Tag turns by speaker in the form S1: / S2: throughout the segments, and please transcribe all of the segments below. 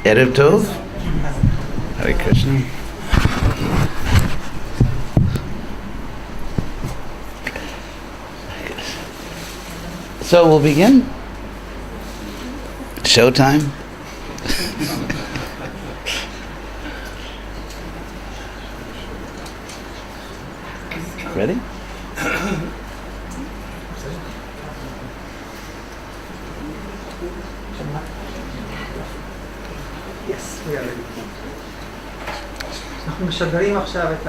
S1: Erev Tov. Hare Krishna. So we'll begin. Showtime. Ready?
S2: Yes, we are ready. אנחנו משדרים עכשיו את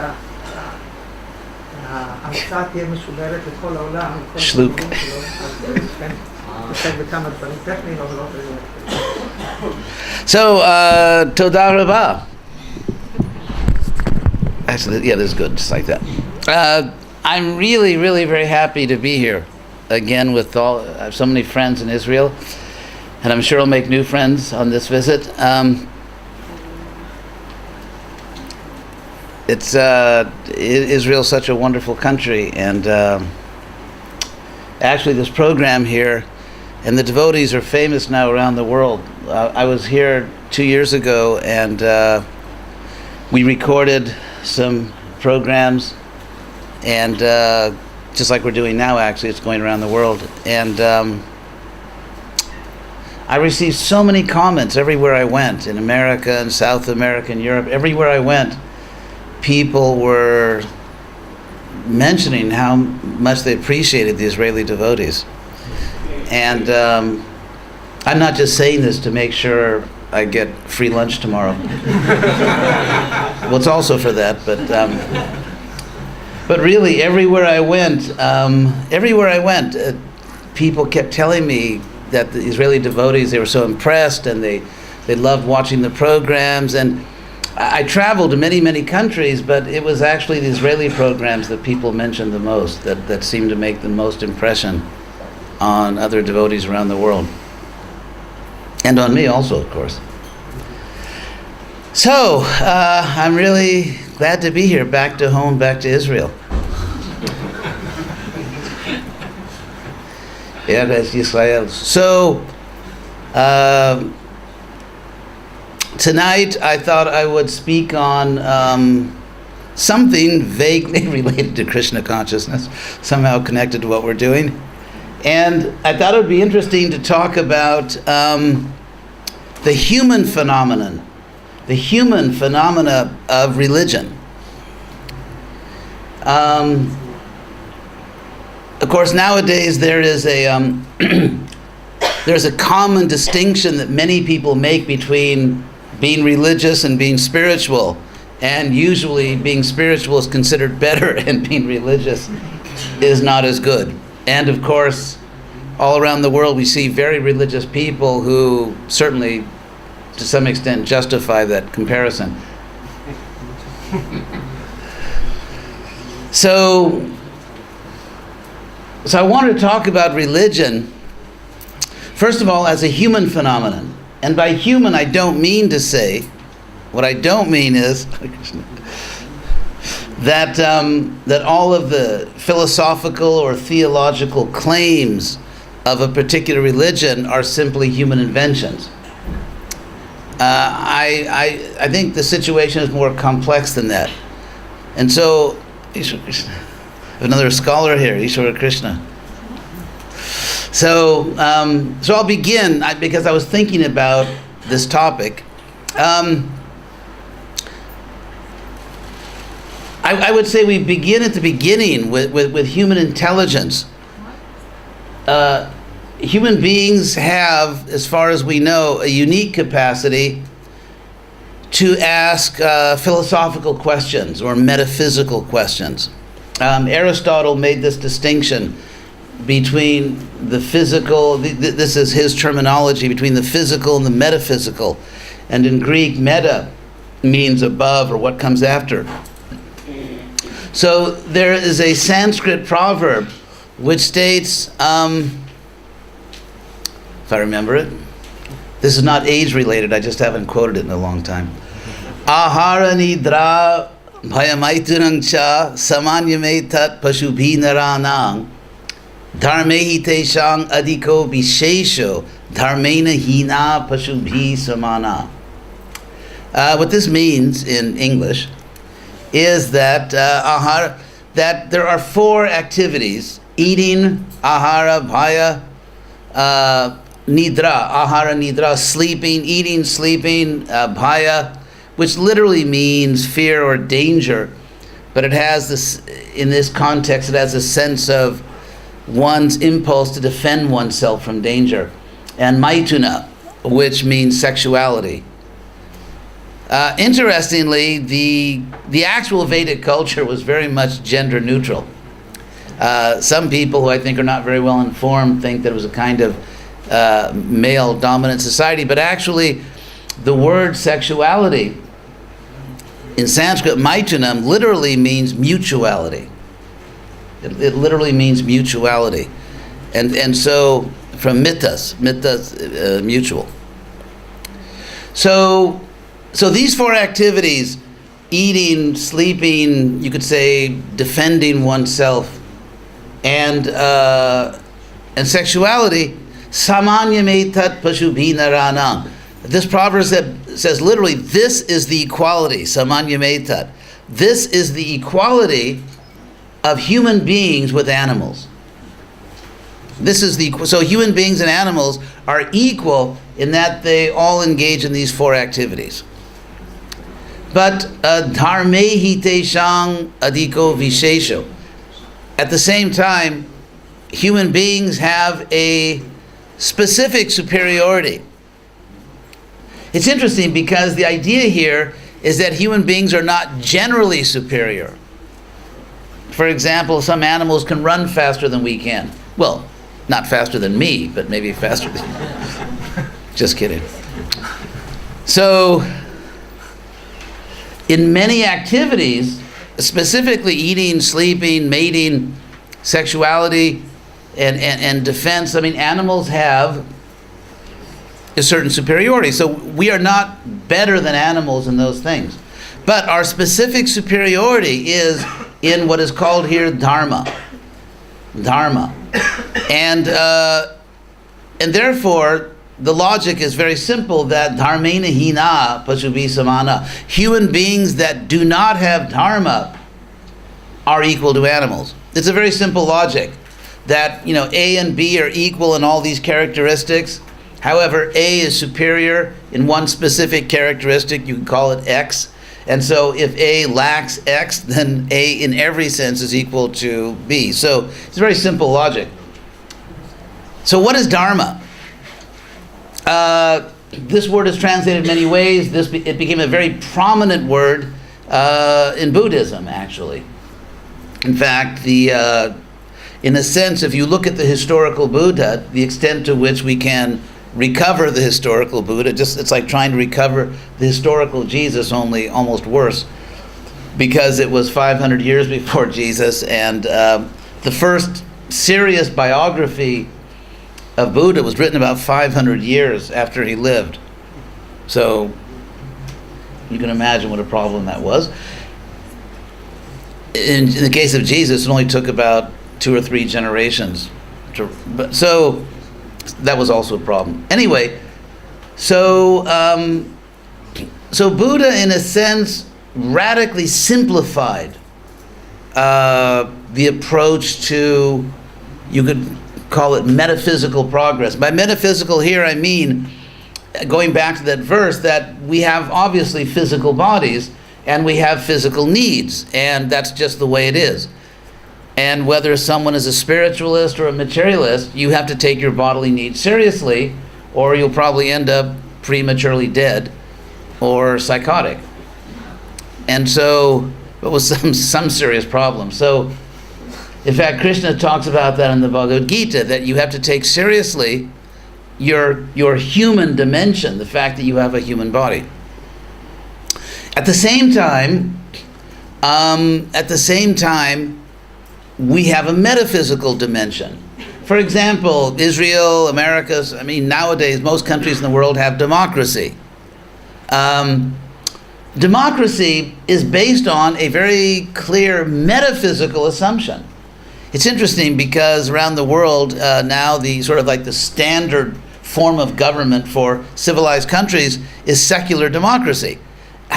S2: ההרצאה תהיה משודרת לכל העולם.
S1: שלוק.
S2: נתעסק בכמה דברים טכניים, אבל לא
S1: So, toda rabah. Actually, yeah, this is good, just like that. I'm really, really very happy to be here again with I have so many friends in Israel, and I'm sure I'll make new friends on this visit. Israel's such a wonderful country, and actually this program here, and the devotees are famous now around the world. I was here 2 years ago, and we recorded some programs, and just like we're doing now, actually, it's going around the world. And I received so many comments everywhere I went, in America and South America and Europe. Everywhere I went, people were mentioning how much they appreciated the Israeli devotees. And I'm not just saying this to make sure I get free lunch tomorrow. Well, it's also for that, but really, everywhere I went, people kept telling me that the Israeli devotees, they were so impressed, and they loved watching the programs. And I traveled to many, many countries, but it was actually the Israeli programs that people mentioned the most, that seemed to make the most impression on other devotees around the world. And on me also, of course. So, I'm really glad to be here, back to home, back to Israel. Eretz Yisrael. So, tonight I thought I would speak on something vaguely related to Krishna consciousness, somehow connected to what we're doing. And I thought it would be interesting to talk about the human phenomenon of religion. Of course, nowadays there is there's a common distinction that many people make between being religious and being spiritual, and usually being spiritual is considered better and being religious is not as good. And of course, all around the world we see very religious people who certainly, to some extent, justify that comparison. So I wanted to talk about religion, first of all, as a human phenomenon. And by human, I don't mean to say, what I don't mean is that all of the philosophical or theological claims of a particular religion are simply human inventions. I think the situation is more complex than that. And so, another scholar here, Ishvara Krishna. So I'll begin, because I was thinking about this topic. I would say we begin at the beginning with human intelligence. Human beings have, as far as we know, a unique capacity to ask philosophical questions or metaphysical questions. Aristotle made this distinction between the physical, this is his terminology, between the physical and the metaphysical. And in Greek, meta means above or what comes after. So there is a Sanskrit proverb which states, if I remember it, this is not age related, I just haven't quoted it in a long time. Ahara nidra bhayamaitunang cha samanyame tat pashubhi naranang dharmehi teshang adiko bishesho dharmena hina pashubhi samana. What this means in English is that that there are 4 activities: eating, ahara, bhaya, nidra, ahara, nidra, sleeping, eating, sleeping, bhaya, which literally means fear or danger, but it has this, in this context, it has a sense of one's impulse to defend oneself from danger, and maituna, which means sexuality. Interestingly, the actual Vedic culture was very much gender neutral. Some people who I think are not very well informed think that it was a kind of male dominant society, but actually the word sexuality in Sanskrit, maitunam, literally means mutuality. It literally means mutuality. And so from mitas, mutual. So these 4 activities, eating, sleeping, you could say defending oneself, and sexuality, samanyametat pashubhinaranam. This proverb says literally, this is the equality, samanyametat. This is the equality of human beings with animals. So human beings and animals are equal in that they all engage in these 4 activities. But dharmehi teshang adiko vishesho. At the same time, human beings have a specific superiority. It's interesting because the idea here is that human beings are not generally superior. For example, some animals can run faster than we can. Well, not faster than me, but maybe faster than... Just kidding. So, in many activities, specifically eating, sleeping, mating, sexuality, and defense, I mean, animals have a certain superiority. So we are not better than animals in those things. But our specific superiority is in what is called here dharma. Dharma. And therefore, the logic is very simple that dharmena hina pasubhi samana. Human beings that do not have dharma are equal to animals. It's a very simple logic that, A and B are equal in all these characteristics. However, A is superior in one specific characteristic, you can call it X. And so if A lacks X, then A in every sense is equal to B. So it's very simple logic. So what is dharma? This word is translated many ways. It became a very prominent word in Buddhism, actually. In fact, in a sense, if you look at the historical Buddha, the extent to which we can recover the historical Buddha, it's like trying to recover the historical Jesus, only almost worse, because it was 500 years before Jesus, and the first serious biography of Buddha was written about 500 years after he lived. So you can imagine what a problem that was. In the case of Jesus, it only took about 2 or 3 generations. So that was also a problem. Anyway, so Buddha, in a sense, radically simplified the approach to, you could call it metaphysical progress. By metaphysical here, I mean, going back to that verse, that we have obviously physical bodies and we have physical needs, and that's just the way it is. And whether someone is a spiritualist or a materialist, you have to take your bodily needs seriously, or you'll probably end up prematurely dead or psychotic. And so, it was some serious problem. So, in fact, Krishna talks about that in the Bhagavad Gita, that you have to take seriously your human dimension, the fact that you have a human body. At the same time, we have a metaphysical dimension. For example, Israel, Americas, nowadays most countries in the world have democracy. Democracy is based on a very clear metaphysical assumption. It's interesting because around the world now the sort of like the standard form of government for civilized countries is secular democracy.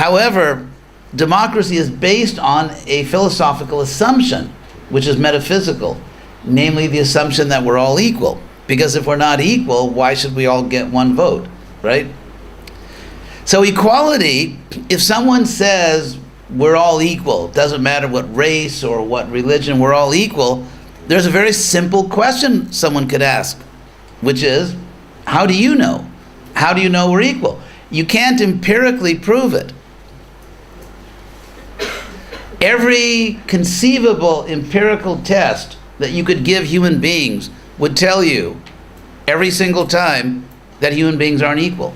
S1: However, democracy is based on a philosophical assumption, which is metaphysical, namely the assumption that we're all equal. Because if we're not equal, why should we all get one vote, right? So equality, if someone says we're all equal, doesn't matter what race or what religion, we're all equal, there's a very simple question someone could ask, which is, how do you know? How do you know we're equal? You can't empirically prove it. Every conceivable empirical test that you could give human beings would tell you every single time that human beings aren't equal.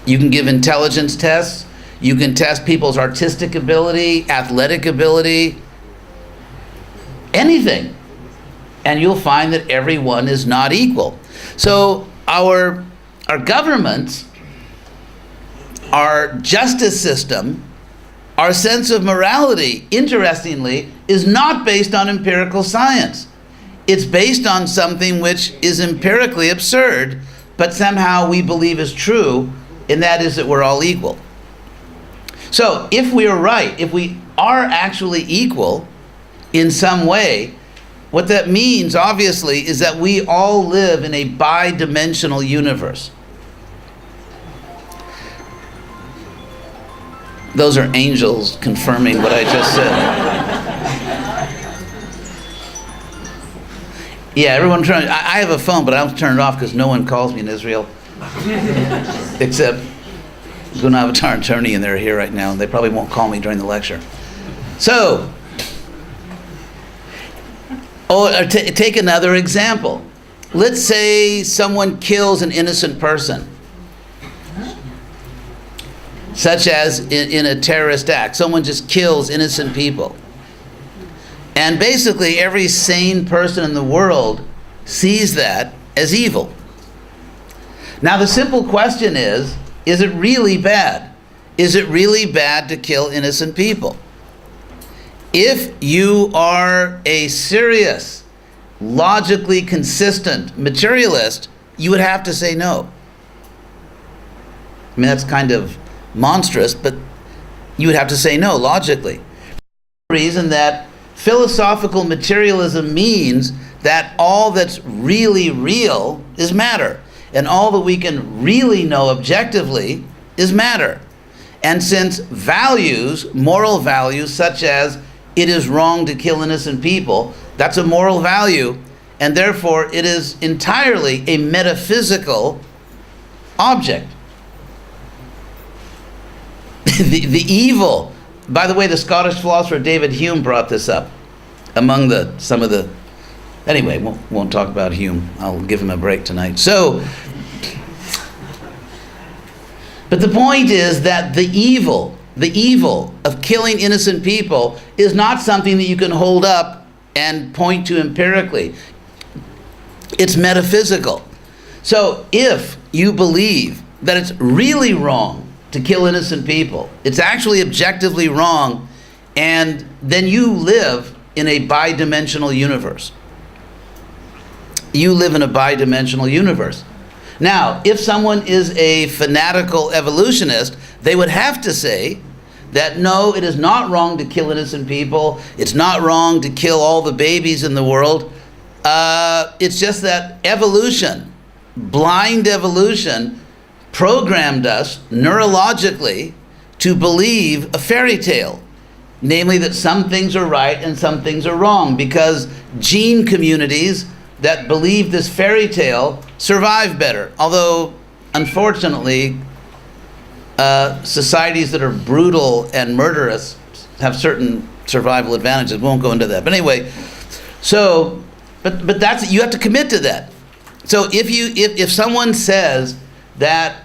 S1: You can give intelligence tests, you can test people's artistic ability, athletic ability, anything, and you'll find that everyone is not equal. So our governments, our justice system, our sense of morality, interestingly, is not based on empirical science. It's based on something which is empirically absurd, but somehow we believe is true, and that is that we're all equal. So if we are right, if we are actually equal in some way, what that means, obviously, is that we all live in a bi-dimensional universe. Those are angels confirming what I just said. Yeah, everyone trying. I have a phone, but I don't turn it off because no one calls me in Israel. Except Gun Avatar and Tony, and they're here right now, and they probably won't call me during the lecture. So, take another example. Let's say someone kills an innocent person, such as in a terrorist act. Someone just kills innocent people. And basically every sane person in the world sees that as evil. Now the simple question is it really bad? Is it really bad to kill innocent people? If you are a serious, logically consistent materialist, you would have to say no. I mean, that's kind of monstrous, but you would have to say no logically. The reason that philosophical materialism means that all that's really real is matter, and all that we can really know objectively is matter. And since values, moral values, such as it is wrong to kill innocent people, that's a moral value, and therefore it is entirely a metaphysical object. The evil, by the way, the Scottish philosopher David Hume brought this up among some of the, anyway, won't talk about Hume. I'll give him a break tonight. So, but the point is that the evil of killing innocent people is not something that you can hold up and point to empirically. It's metaphysical. So if you believe that it's really wrong to kill innocent people, it's actually objectively wrong, and then you live in a bi-dimensional universe. You live in a bi-dimensional universe. Now, if someone is a fanatical evolutionist, they would have to say that no, it is not wrong to kill innocent people, it's not wrong to kill all the babies in the world, it's just that evolution, blind evolution, programmed us neurologically to believe a fairy tale, namely that some things are right and some things are wrong, because gene communities that believe this fairy tale survive better. Although, unfortunately, societies that are brutal and murderous have certain survival advantages. We won't go into that. But anyway, so, but that's, you have to commit to that. So if someone says that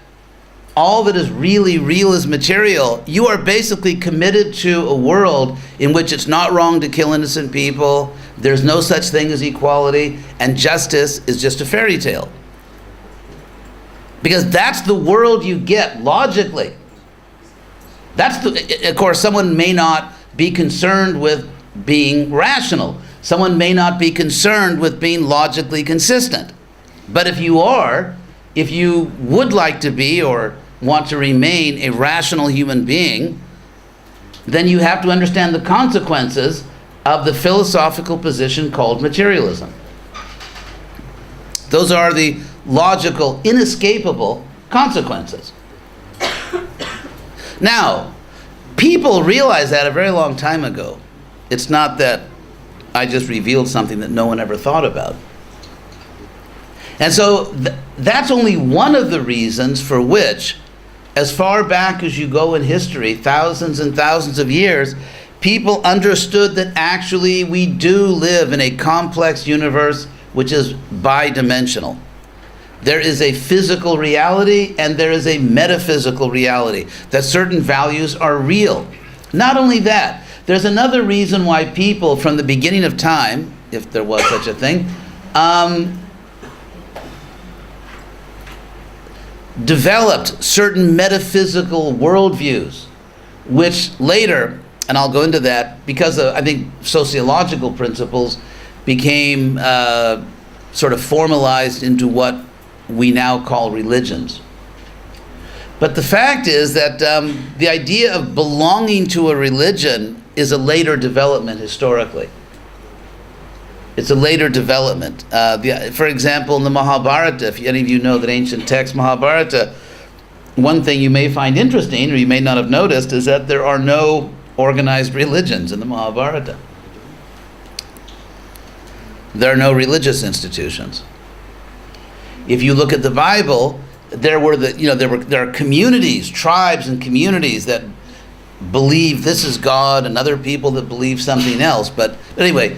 S1: all that is really real is material, you are basically committed to a world in which it's not wrong to kill innocent people, there's no such thing as equality, and justice is just a fairy tale. Because that's the world you get logically. Of course, someone may not be concerned with being rational. Someone may not be concerned with being logically consistent. But if you are, if you would like to be, or want to remain a rational human being, then you have to understand the consequences of the philosophical position called materialism. Those are the logical, inescapable consequences. Now, people realized that a very long time ago. It's not that I just revealed something that no one ever thought about. And so that's only one of the reasons for which, as far back as you go in history, thousands and thousands of years, people understood that actually we do live in a complex universe which is bidimensional. There is a physical reality and there is a metaphysical reality, that certain values are real. Not only that, there's another reason why people from the beginning of time, if there was such a thing, developed certain metaphysical worldviews, which later, and I'll go into that, because of, I think, sociological principles became sort of formalized into what we now call religions. But the fact is that the idea of belonging to a religion is a later development historically. It's a later development. For example, in the Mahabharata, if any of you know that ancient text Mahabharata, one thing you may find interesting, or you may not have noticed, is that there are no organized religions in the Mahabharata. There are no religious institutions. If you look at the Bible, there are communities, tribes and communities that believe this is God, and other people that believe something else. But anyway,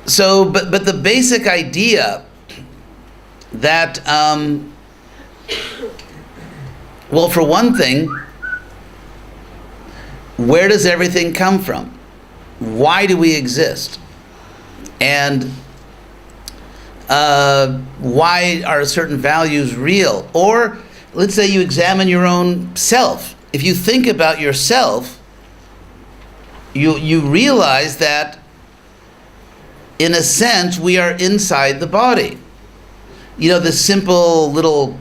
S1: so but the basic idea that well, for one thing, where does everything come from? Why do we exist? And why are certain values real? Or let's say you examine your own self. If you think about yourself, you realize that in a sense we are inside the body. You know, the simple little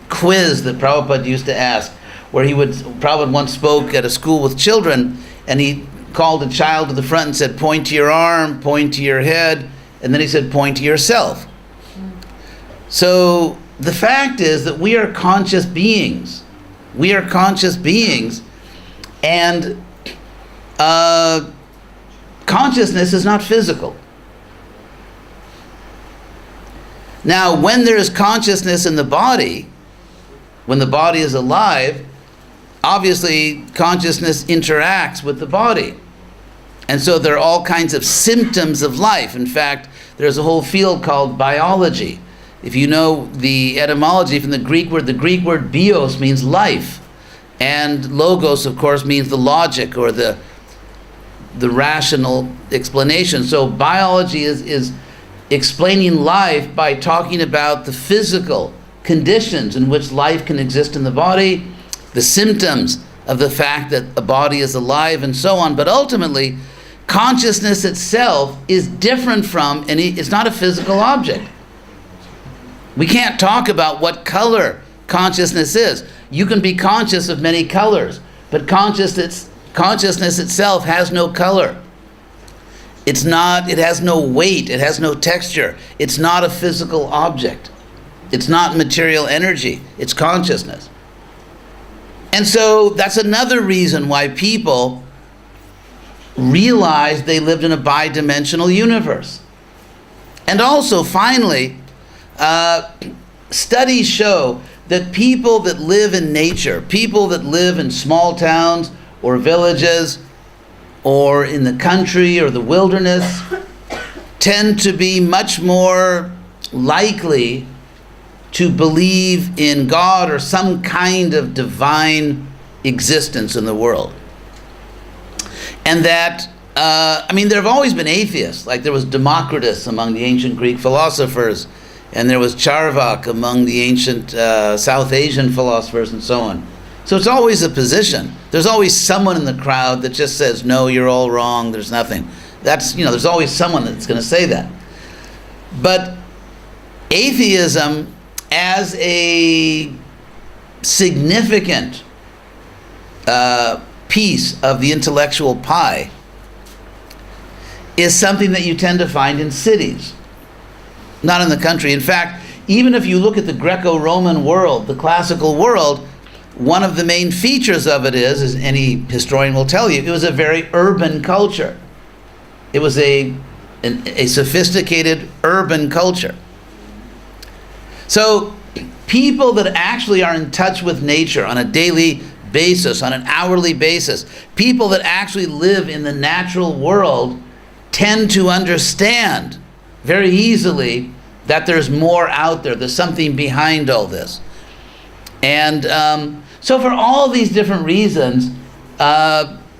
S1: quiz that Prabhupada used to ask, where Prabhupada once spoke at a school with children, and he called a child to the front and said, point to your arm, point to your head, and then he said, point to yourself. So the fact is that we are conscious beings. We are conscious beings, and consciousness is not physical. Now, when there is consciousness in the body, when the body is alive, obviously consciousness interacts with the body. And so there are all kinds of symptoms of life. In fact, there's a whole field called biology. If you know the etymology from the Greek word bios means life. And logos, of course, means the logic or the rational explanation. So biology is explaining life by talking about the physical conditions in which life can exist in the body, the symptoms of the fact that a body is alive, and so on. But ultimately, consciousness itself is different from it's not a physical object. We can't talk about what color consciousness is. You can be conscious of many colors, but consciousness itself has no color. It has no weight, it has no texture. It's not a physical object. It's not material energy, it's consciousness. And so that's another reason why people realized they lived in a bidimensional universe. And also, finally, studies show that people that live in nature, people that live in small towns or villages or in the country or the wilderness, tend to be much more likely to believe in God or some kind of divine existence in the world. And that, there have always been atheists. Like there was Democritus among the ancient Greek philosophers, and there was Charvak among the ancient South Asian philosophers, and so on. So it's always a position. There's always someone in the crowd that just says, no, you're all wrong, there's nothing. There's always someone that's going to say that. But atheism as a significant piece of the intellectual pie is something that you tend to find in cities, not in the country. In fact, even if you look at the Greco-Roman world, the classical world, one of the main features of it is, as any historian will tell you, it was a very urban culture. It was a sophisticated urban culture. So people that actually are in touch with nature on a daily basis, on an hourly basis, people that actually live in the natural world tend to understand very easily that there's more out there. There's something behind all this. And so for all these different reasons,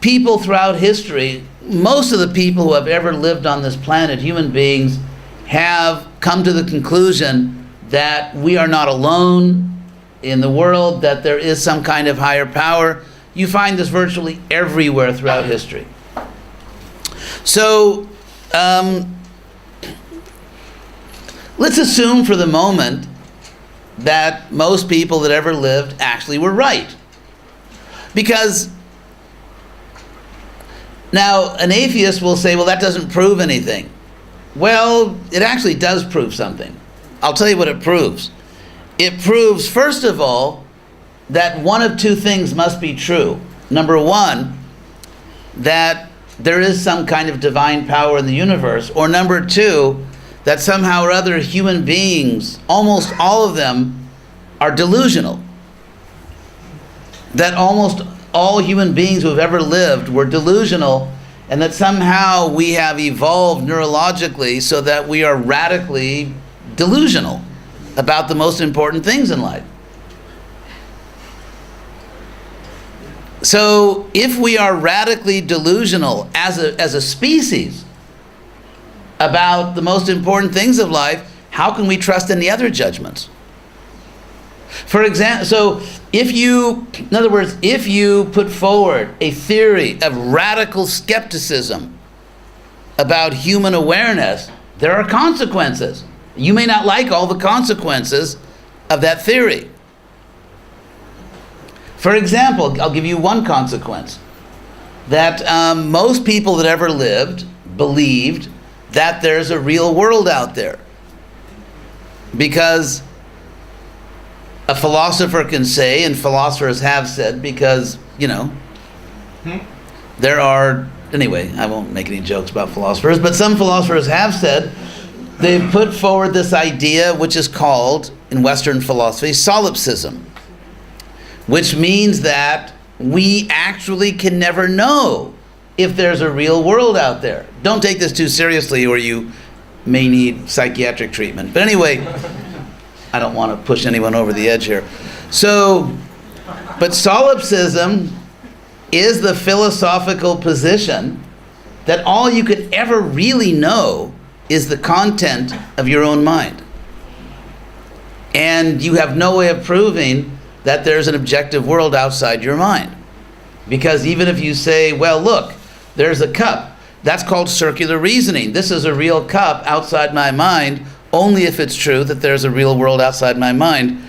S1: people throughout history, most of the people who have ever lived on this planet, human beings, have come to the conclusion that we are not alone in the world, that there is some kind of higher power. You find this virtually everywhere throughout history. So let's assume for the moment that most people that ever lived actually were right. Because now an atheist will say, well, that doesn't prove anything. Well, it actually does prove something. I'll tell you what it proves. It proves, first of all, that one of two things must be true. Number one, that there is some kind of divine power in the universe. Or number two, that somehow or other human beings, almost all of them, are delusional. That almost all human beings who have ever lived were delusional, and that somehow we have evolved neurologically so that we are radically delusional about the most important things in life. So if we are radically delusional as a species about the most important things of life, how can we trust any other judgments? For example, so if you put forward a theory of radical skepticism about human awareness, there are consequences. You may not like all the consequences of that theory. For example, I'll give you one consequence. That most people that ever lived believed that there's a real world out there. Because a philosopher can say, and philosophers have said, because, there are, anyway, I won't make any jokes about philosophers, but some philosophers have said, they've put forward this idea which is called, in Western philosophy, solipsism, which means that we actually can never know if there's a real world out there. Don't take this too seriously or you may need psychiatric treatment. But anyway, I don't want to push anyone over the edge here. So, but solipsism is the philosophical position that all you could ever really know is the content of your own mind. And you have no way of proving that there's an objective world outside your mind. Because even if you say, well, look, there's a cup, that's called circular reasoning. This is a real cup outside my mind, only if it's true that there's a real world outside my mind.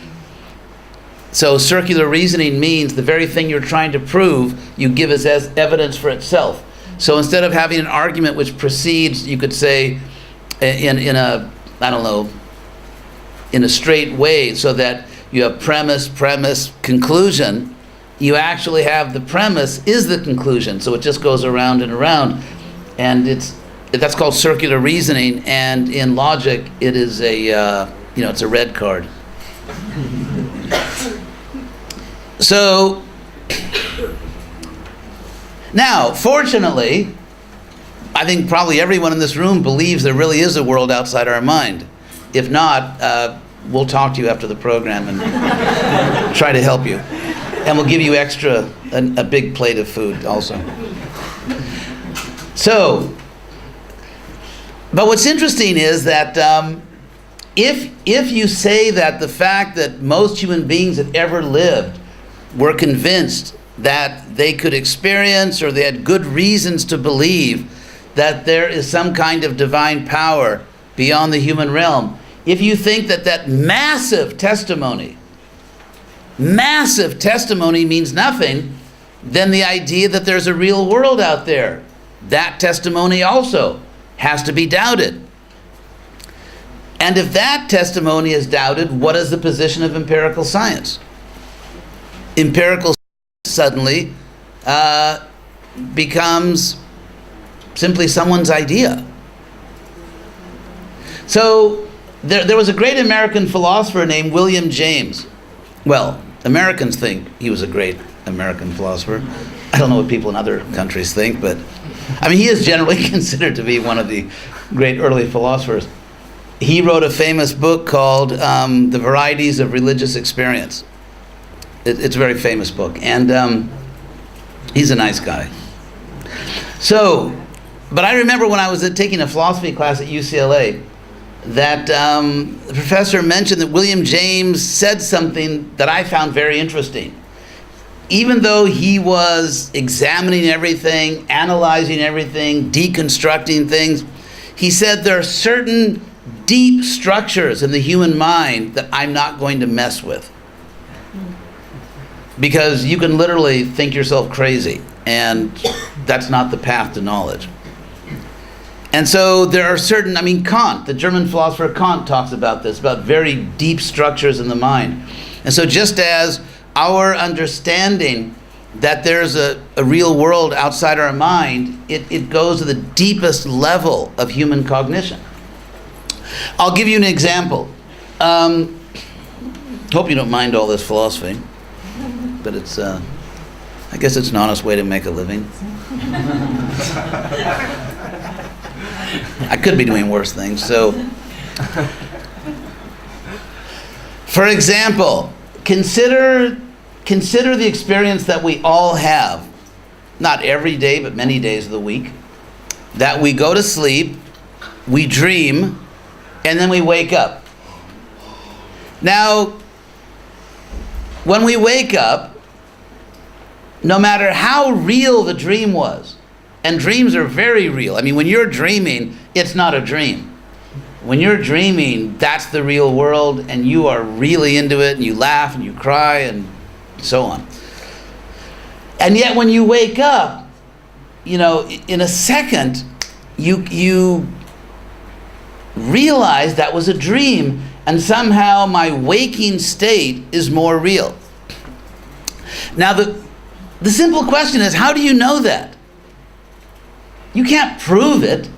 S1: So circular reasoning means the very thing you're trying to prove, you give as evidence for itself. So instead of having an argument which proceeds, you could say, in a straight way, so that you have premise, conclusion, you actually have the premise is the conclusion. So it just goes around and around. And that's called circular reasoning, and in logic it is it's a red card. So now, fortunately, I think probably everyone in this room believes there really is a world outside our mind. If not, we'll talk to you after the program and try to help you. And we'll give you a big plate of food also. So, but what's interesting is that if you say that the fact that most human beings that ever lived were convinced that they could experience, or they had good reasons to believe that there is some kind of divine power beyond the human realm, if you think that massive testimony massive testimony means nothing, then the idea that there's a real world out there, that testimony also has to be doubted. And if that testimony is doubted, what is the position of empirical science? Empirical science suddenly becomes simply someone's idea. So there was a great American philosopher named William James. Well, Americans think he was a great American philosopher. I don't know what people in other countries think, but I mean, he is generally considered to be one of the great early philosophers. He wrote a famous book called The Varieties of Religious Experience. It's a very famous book, and he's a nice guy. So, but I remember when I was taking a philosophy class at UCLA, that the professor mentioned that William James said something that I found very interesting. Even though he was examining everything, analyzing everything, deconstructing things, he said there are certain deep structures in the human mind that I'm not going to mess with. Because you can literally think yourself crazy, and that's not the path to knowledge. And so there are certain, I mean, Kant, the German philosopher Kant, talks about this, about very deep structures in the mind. And so just as our understanding that there's a real world outside our mind, it goes to the deepest level of human cognition. I'll give you an example. Hope you don't mind all this philosophy, but it's, I guess it's an honest way to make a living. I could be doing worse things, so. For example, consider the experience that we all have, not every day, but many days of the week, that we go to sleep, we dream, and then we wake up. Now, when we wake up, no matter how real the dream was, and dreams are very real. I mean, when you're dreaming, it's not a dream. When you're dreaming, that's the real world, and you are really into it, and you laugh, and you cry, and so on. And yet when you wake up, you know, in a second, you realize that was a dream, and somehow my waking state is more real. Now, the simple question is, how do you know that? You can't prove it.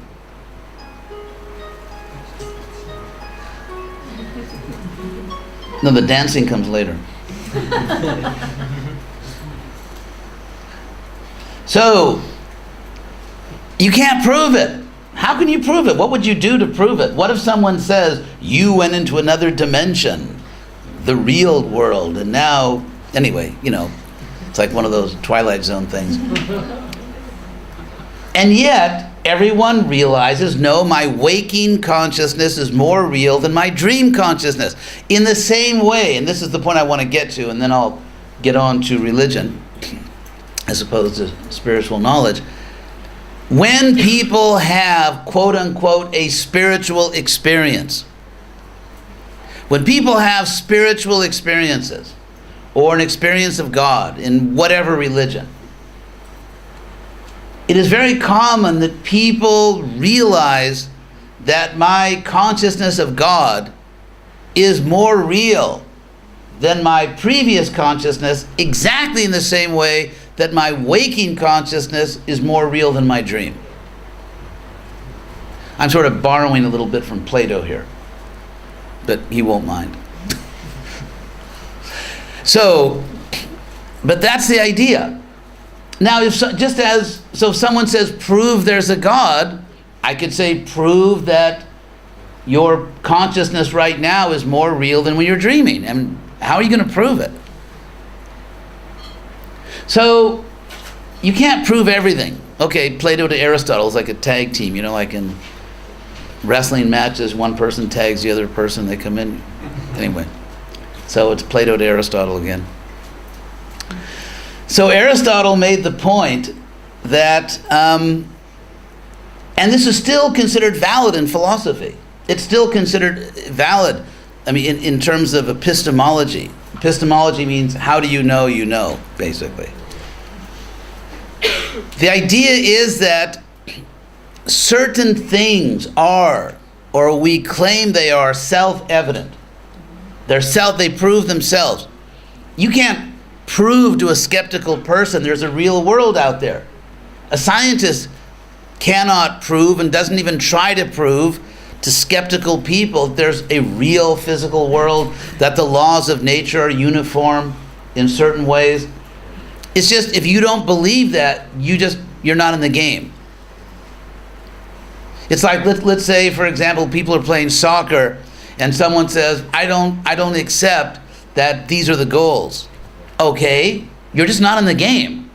S1: No, the dancing comes later. So, you can't prove it. How can you prove it? What would you do to prove it? What if someone says, you went into another dimension, the real world, and now, anyway, you know, it's like one of those Twilight Zone things. And yet, everyone realizes, no, my waking consciousness is more real than my dream consciousness. In the same way, and this is the point I want to get to, and then I'll get on to religion, as opposed to spiritual knowledge. When people have, quote unquote, a spiritual experience, when people have spiritual experiences, or an experience of God in whatever religion, it is very common that people realize that my consciousness of God is more real than my previous consciousness, exactly in the same way that my waking consciousness is more real than my dream. I'm sort of borrowing a little bit from Plato here, but he won't mind. So, but that's the idea. Now, if someone says, prove there's a God, I could say, prove that your consciousness right now is more real than when you're dreaming. And how are you going to prove it? So, you can't prove everything. Okay, Plato to Aristotle is like a tag team, you know, like in wrestling matches, one person tags the other person, they come in. Anyway, so it's Plato to Aristotle again. So Aristotle made the point that, and this is still considered valid in philosophy. It's still considered valid, I mean, in terms of epistemology, Epistemology means how do you know, basically. The idea is that certain things are, or we claim they are, self-evident. They prove themselves. You can't prove to a skeptical person there's a real world out there. A scientist cannot prove and doesn't even try to prove to skeptical people that there's a real physical world, that the laws of nature are uniform in certain ways. It's just, if you don't believe that, you're not in the game. It's like, let's say, for example, people are playing soccer and someone says, I don't accept that these are the goals. Okay, you're just not in the game.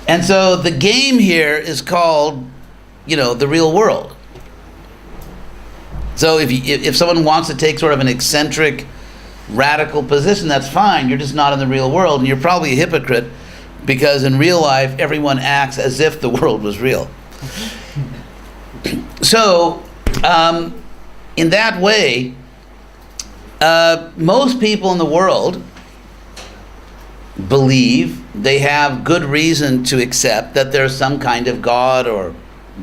S1: And so the game here is called, the real world. So if someone wants to take sort of an eccentric, radical position, that's fine. You're just not in the real world, and you're probably a hypocrite, because in real life, everyone acts as if the world was real. So, in that way, most people in the world believe, they have good reason to accept that there's some kind of God or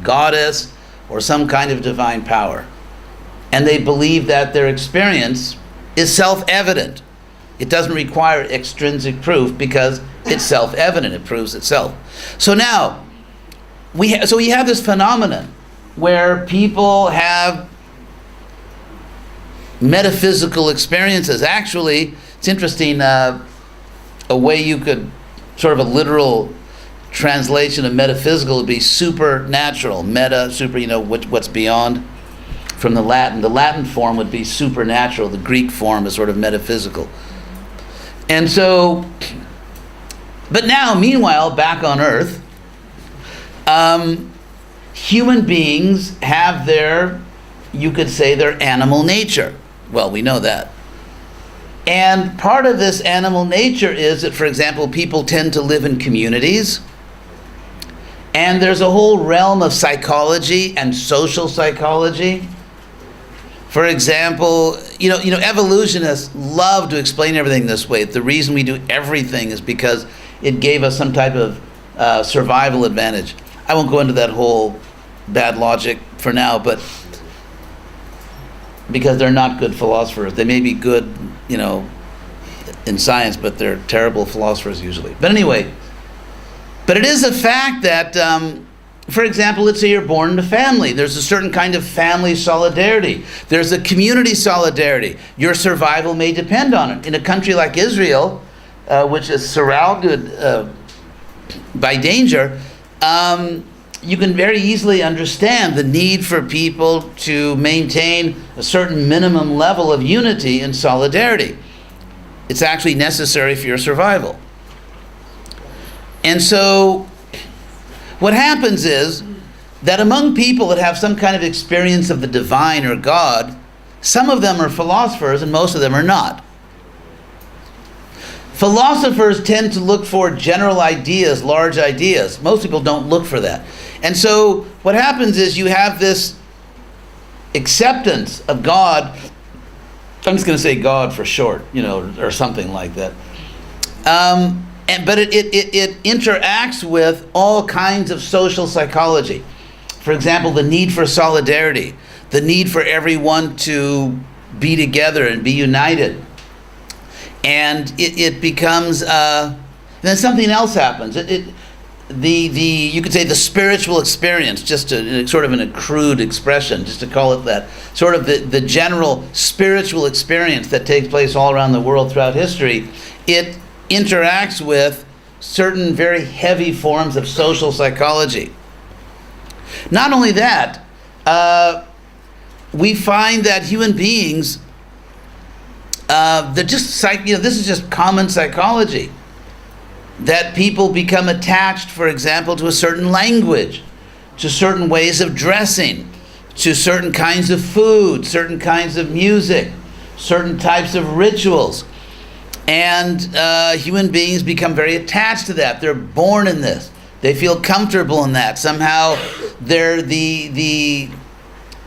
S1: goddess or some kind of divine power. And they believe that their experience is self-evident. It doesn't require extrinsic proof because it's self-evident, it proves itself. So now, we have this phenomenon where people have metaphysical experiences. Actually, it's interesting, a way you could, sort of a literal translation of metaphysical would be supernatural. Meta, super, what's beyond, from the Latin. The Latin form would be supernatural. The Greek form is sort of metaphysical. And so, but now, meanwhile, back on Earth, human beings have you could say, their animal nature. Well, we know that. And part of this animal nature is that, for example, people tend to live in communities. And there's a whole realm of psychology and social psychology. For example, evolutionists love to explain everything this way. The reason we do everything is because it gave us some type of survival advantage. I won't go into that whole bad logic for now, but because they're not good philosophers. They may be good, in science, but they're terrible philosophers usually. But anyway, but it is a fact that, for example, let's say you're born in a family. There's a certain kind of family solidarity. There's a community solidarity. Your survival may depend on it. In a country like Israel, which is surrounded by danger, you can very easily understand the need for people to maintain a certain minimum level of unity and solidarity. It's actually necessary for your survival. And so, what happens is that among people that have some kind of experience of the divine or God, some of them are philosophers and most of them are not. Philosophers tend to look for general ideas, large ideas. Most people don't look for that. And so what happens is you have this acceptance of God. I'm just going to say God for short, or something like that. But it interacts with all kinds of social psychology. For example, the need for solidarity, the need for everyone to be together and be united. And it becomes, then something else happens. You could say the spiritual experience, just sort of an crude expression, just to call it that, sort of the general spiritual experience that takes place all around the world throughout history, it interacts with certain very heavy forms of social psychology. Not only that, we find that human beings, this is just common psychology, that people become attached, for example, to a certain language, to certain ways of dressing, to certain kinds of food, certain kinds of music, certain types of rituals. And human beings become very attached to that. They're born in this. They feel comfortable in that. Somehow they're the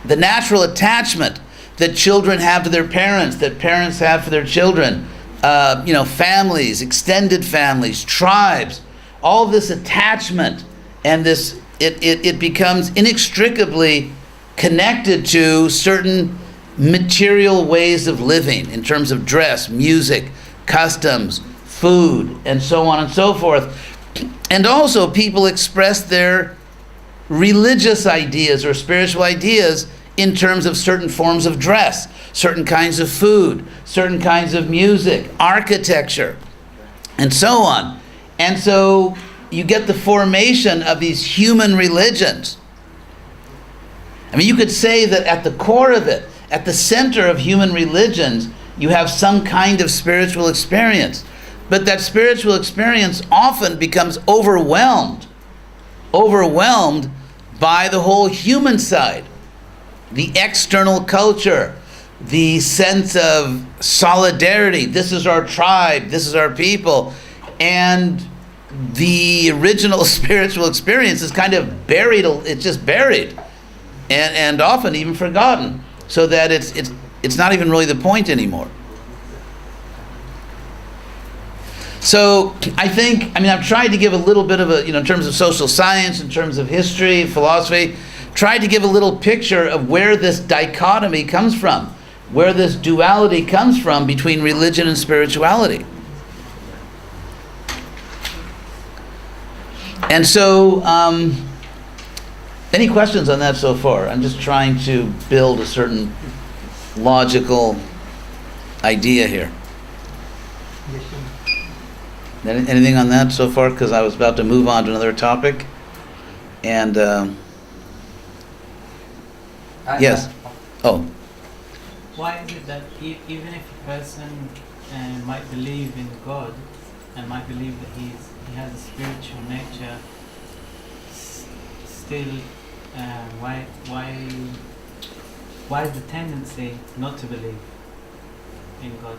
S1: natural attachment that children have to their parents, that parents have for their children, families, extended families, tribes, all this attachment, and this it becomes inextricably connected to certain material ways of living in terms of dress, music, customs, food, and so on and so forth. And also people express their religious ideas or spiritual ideas in terms of certain forms of dress, certain kinds of food, certain kinds of music, architecture, and so on. And so you get the formation of these human religions. I mean, you could say that at the core of it, at the center of human religions, you have some kind of spiritual experience. But that spiritual experience often becomes overwhelmed by the whole human side, the external culture, the sense of solidarity. This is our tribe, this is our people. And the original spiritual experience is kind of buried, it's just buried, and often even forgotten, so that it's not even really the point anymore. So I've tried to give a little bit of in terms of social science, in terms of history, philosophy, tried to give a little picture of where this dichotomy comes from, where this duality comes from between religion and spirituality. And so, any questions on that so far? I'm just trying to build a certain logical idea here. Anything on that so far? Because I was about to move on to another topic. And, yes. Oh.
S3: Why is it that even if a person might believe in God and might believe that he has a spiritual nature, still, why is the tendency not to believe in God,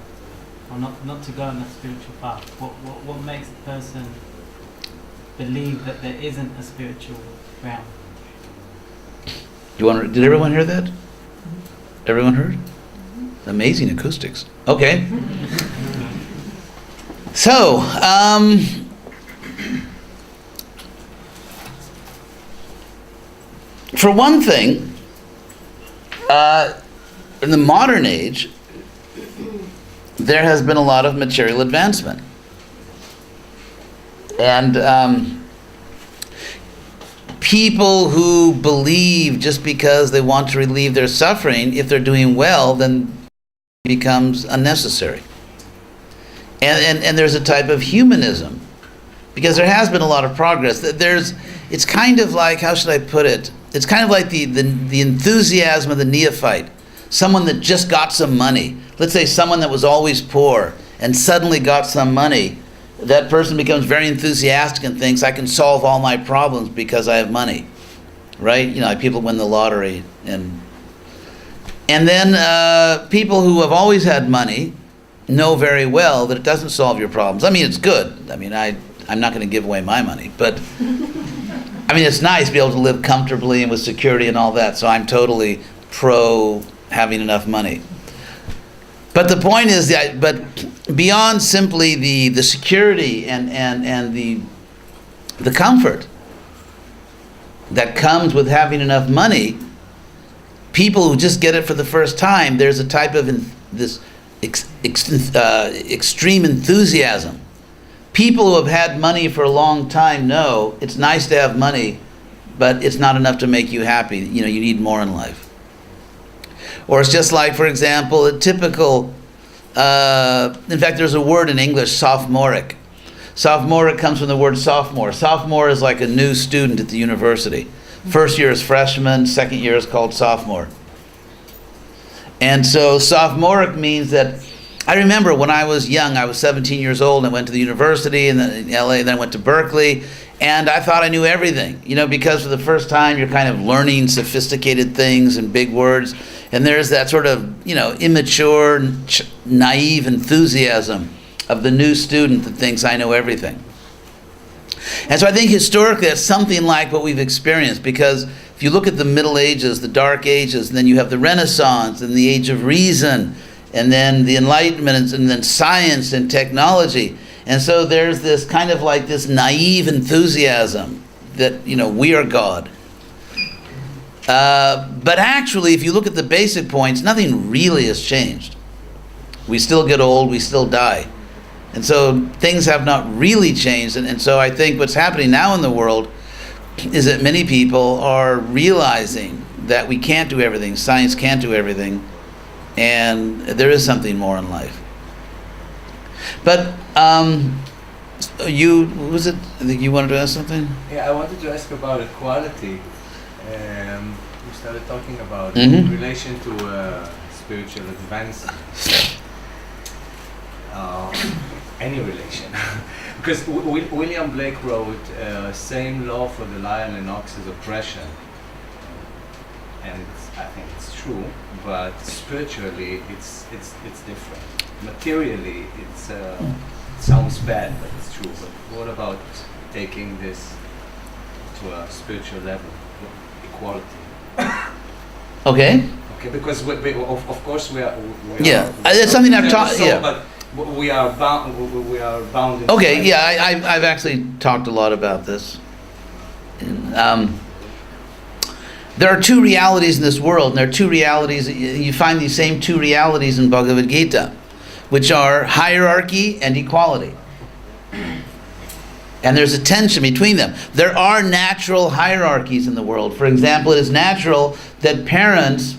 S3: or not to go on a spiritual path? What makes a person believe that there isn't a spiritual realm?
S1: Did everyone hear that? Everyone heard? Amazing acoustics. Okay. So, for one thing, in the modern age, there has been a lot of material advancement. And people who believe just because they want to relieve their suffering, if they're doing well, then it becomes unnecessary. And there's a type of humanism, because there has been a lot of progress. It's kind of like, how should I put it? It's kind of like the enthusiasm of the neophyte, someone that just got some money. Let's say someone that was always poor and suddenly got some money. That person becomes very enthusiastic and thinks, I can solve all my problems because I have money, right? People win the lottery. And then people who have always had money know very well that it doesn't solve your problems. I mean, it's good. I'm not going to give away my money, but it's nice to be able to live comfortably and with security and all that, so I'm totally pro having enough money. But the point is that, but beyond simply the security and the comfort that comes with having enough money, people who just get it for the first time, there's a type of this extreme enthusiasm. People who have had money for a long time know it's nice to have money, but it's not enough to make you happy. You need more in life. Or it's just like, for example, a typical, in fact, there's a word in English, sophomoric. Sophomoric comes from the word sophomore. Sophomore is like a new student at the university. First year is freshman, second year is called sophomore. And so sophomoric means that, I remember when I was young, I was 17 years old, and I went to the university and then in LA, then I went to Berkeley, and I thought I knew everything, because for the first time you're kind of learning sophisticated things and big words, and there's that sort of, immature, naive enthusiasm of the new student that thinks I know everything. And so I think historically that's something like what we've experienced, because if you look at the Middle Ages, the Dark Ages, and then you have the Renaissance and the Age of Reason, and then the Enlightenment, and then science and technology. And so there's this kind of like this naive enthusiasm that, we are God. But actually, if you look at the basic points, nothing really has changed. We still get old, we still die. And so things have not really changed. And so I think what's happening now in the world is that many people are realizing that we can't do everything, science can't do everything, and there is something more in life. But I think you wanted to ask something?
S4: Yeah, I wanted to ask about equality. You started talking about
S1: Mhm.
S4: relation to spiritual advance. Any relation. Because William Blake wrote, same law for the lion and ox's oppression. And I think it's true, but spiritually it's different. Materially it sounds bad, but it's true. But what about taking this to a spiritual level, equality?
S1: Okay.
S4: Okay, because of course we are.
S1: Yeah, it's something I've taught.
S4: So,
S1: Yeah.
S4: but we are bound. We are bound. In
S1: Okay.
S4: time.
S1: Yeah, I've actually talked a lot about this. And, there are two realities in this world, and there are two realities. You find these same two realities in Bhagavad Gita, which are hierarchy and equality. And there's a tension between them. There are natural hierarchies in the world. For example, it is natural that parents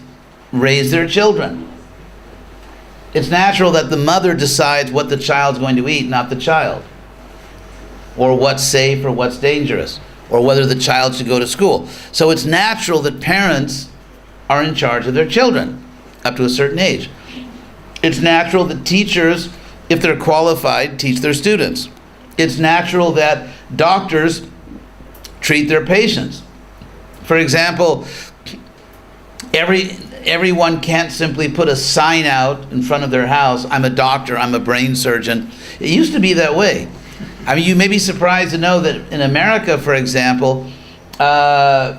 S1: raise their children. It's natural that the mother decides what the child's going to eat, not the child. Or what's safe or what's dangerous. Or whether the child should go to school. So it's natural that parents are in charge of their children up to a certain age. It's natural that teachers, if they're qualified, teach their students. It's natural that doctors treat their patients. For example, everyone can't simply put a sign out in front of their house, I'm a doctor, I'm a brain surgeon. It used to be that way. I mean, you may be surprised to know that in America, for example, the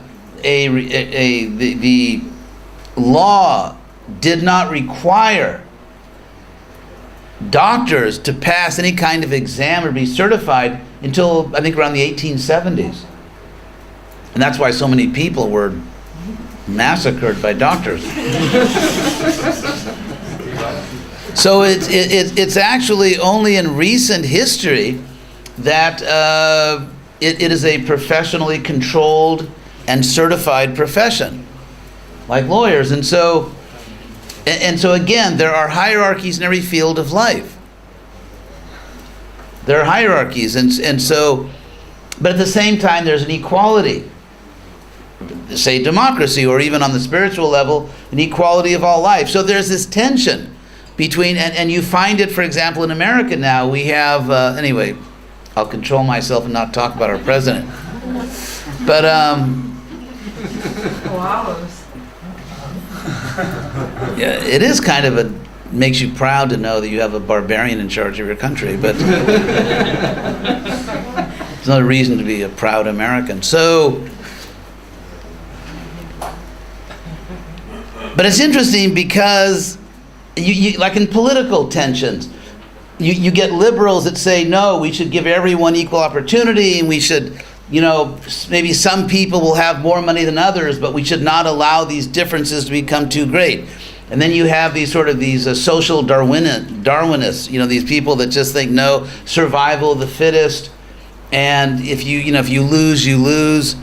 S1: law did not require doctors to pass any kind of exam or be certified until, I think, around the 1870s. And that's why so many people were massacred by doctors. So it's actually only in recent history that it is a professionally controlled and certified profession, like lawyers. And so again, there are hierarchies in every field of life. There are hierarchies, and so, but at the same time, there's an equality. Say democracy, or even on the spiritual level, an equality of all life. So there's this tension between, and you find it, for example, in America now. We have, anyway, I'll control myself and not talk about our president. But,
S5: Wow.
S1: yeah, it is kind of makes you proud to know that you have a barbarian in charge of your country, but it's not a reason to be a proud American. So, but it's interesting because you like in political tensions, you get liberals that say, no, we should give everyone equal opportunity, and we should, maybe some people will have more money than others, but we should not allow these differences to become too great. And then you have these social Darwinists, these people that just think, no, survival of the fittest, and if you lose, you lose.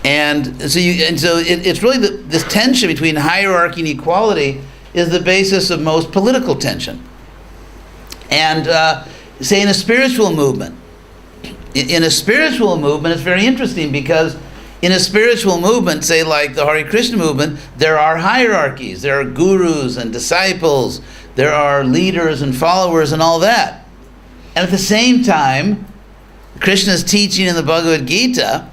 S1: And so it's really this tension between hierarchy and equality is the basis of most political tension. And say in a spiritual movement, it's very interesting because in a spiritual movement, say like the Hare Krishna movement, there are hierarchies. There are gurus and disciples. There are leaders and followers and all that. And at the same time, Krishna's teaching in the Bhagavad Gita,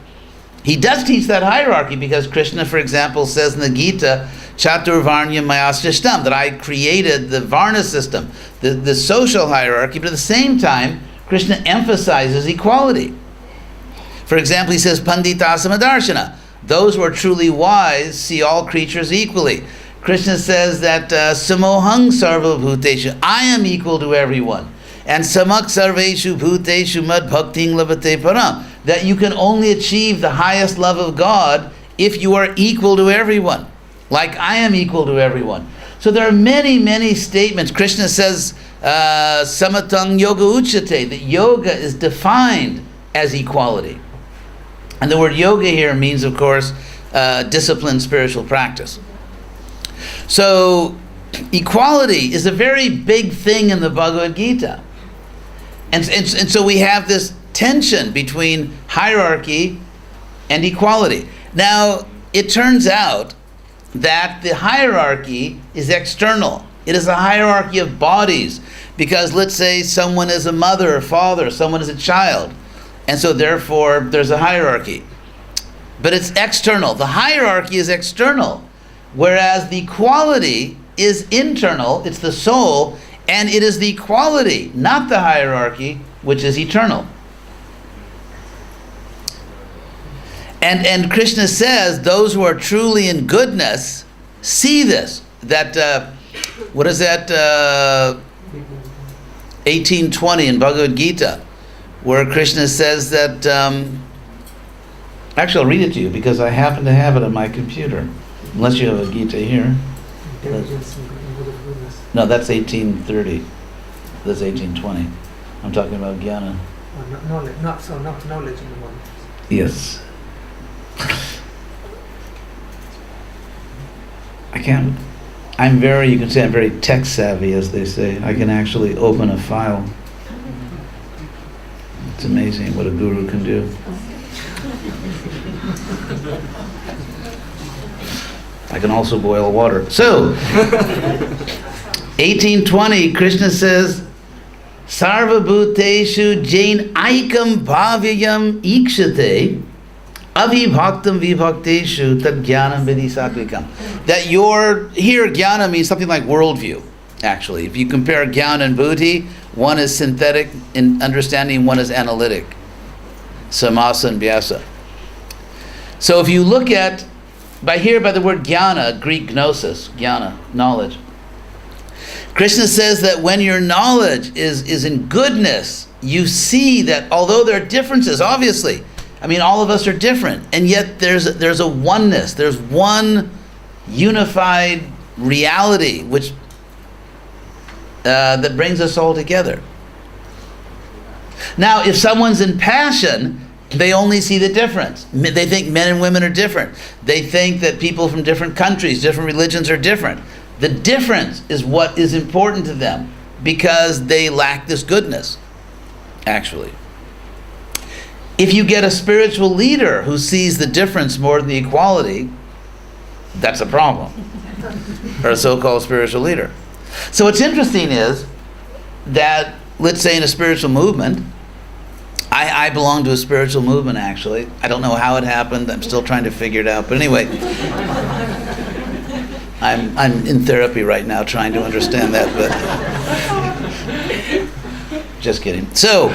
S1: he does teach that hierarchy, because Krishna, for example, says in the Gita, Chaturvarnya Mayasrishtam, that I created the Varna system, the social hierarchy, but at the same time, Krishna emphasizes equality. For example, he says, Pandita Samadarshana, Those who are truly wise see all creatures equally. Krishna says that samohang sarva bhuteshu, I am equal to everyone. And samak sarveshu bhuteshu mad bhakting labate param, that you can only achieve the highest love of God if you are equal to everyone, like I am equal to everyone. So there are many, many statements. Krishna says, samatang yoga uchate, that yoga is defined as equality. And the word yoga here means, of course, disciplined spiritual practice. So equality is a very big thing in the Bhagavad Gita. And so we have this tension between hierarchy and equality. Now, it turns out that the hierarchy is external. It is a hierarchy of bodies, because let's say someone is a mother or father, someone is a child, and so therefore there's a hierarchy. But it's external. The hierarchy is external, whereas the equality is internal. It's the soul, and it is the equality, not the hierarchy, which is eternal. And Krishna says those who are truly in goodness see this. That, what is that, 1820 in Bhagavad Gita, where Krishna says that, actually I'll read it to you because I happen to have it on my computer, unless you have a Gita here.
S2: Intelligence and goodness.
S1: No, that's 1830. That's 1820. I'm talking about jnana.
S2: Knowledge, not knowledge in the one.
S1: Yes. You can say I'm very tech savvy, as they say. I can actually open a file. It's amazing what a guru can do. I can also boil water. So, 1820, Krishna says, Sarva bhuteshu jain aikam bhavyam ikshate avibhaktam vibhakteshu tad jnanam vidhi satvikam. That here jnana means something like worldview, actually. If you compare jnana and buddhi, one is synthetic in understanding, one is analytic. Samasa and vyasa. So if you look at, by the word jnana, Greek gnosis, jnana, knowledge. Krishna says that when your knowledge is in goodness, you see that although there are differences, obviously, I mean, all of us are different, and yet there's a oneness. There's one unified reality which that brings us all together. Now, if someone's in passion, they only see the difference. They think men and women are different. They think that people from different countries, different religions are different. The difference is what is important to them because they lack this goodness, actually. If you get a spiritual leader who sees the difference more than the equality, that's a problem. Or a so-called spiritual leader. So what's interesting is that, let's say in a spiritual movement, I belong to a spiritual movement, actually. I don't know how it happened. I'm still trying to figure it out. But anyway, I'm in therapy right now trying to understand that. But just kidding. So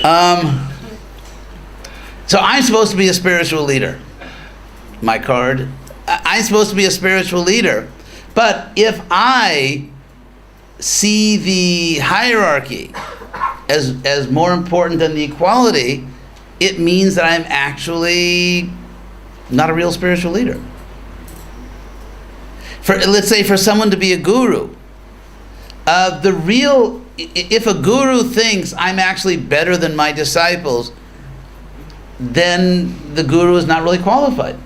S1: I'm supposed to be a spiritual leader. My card. I'm supposed to be a spiritual leader. But if I see the hierarchy as more important than the equality, it means that I'm actually not a real spiritual leader. Let's say for someone to be a guru, if a guru thinks I'm actually better than my disciples, then the guru is not really qualified.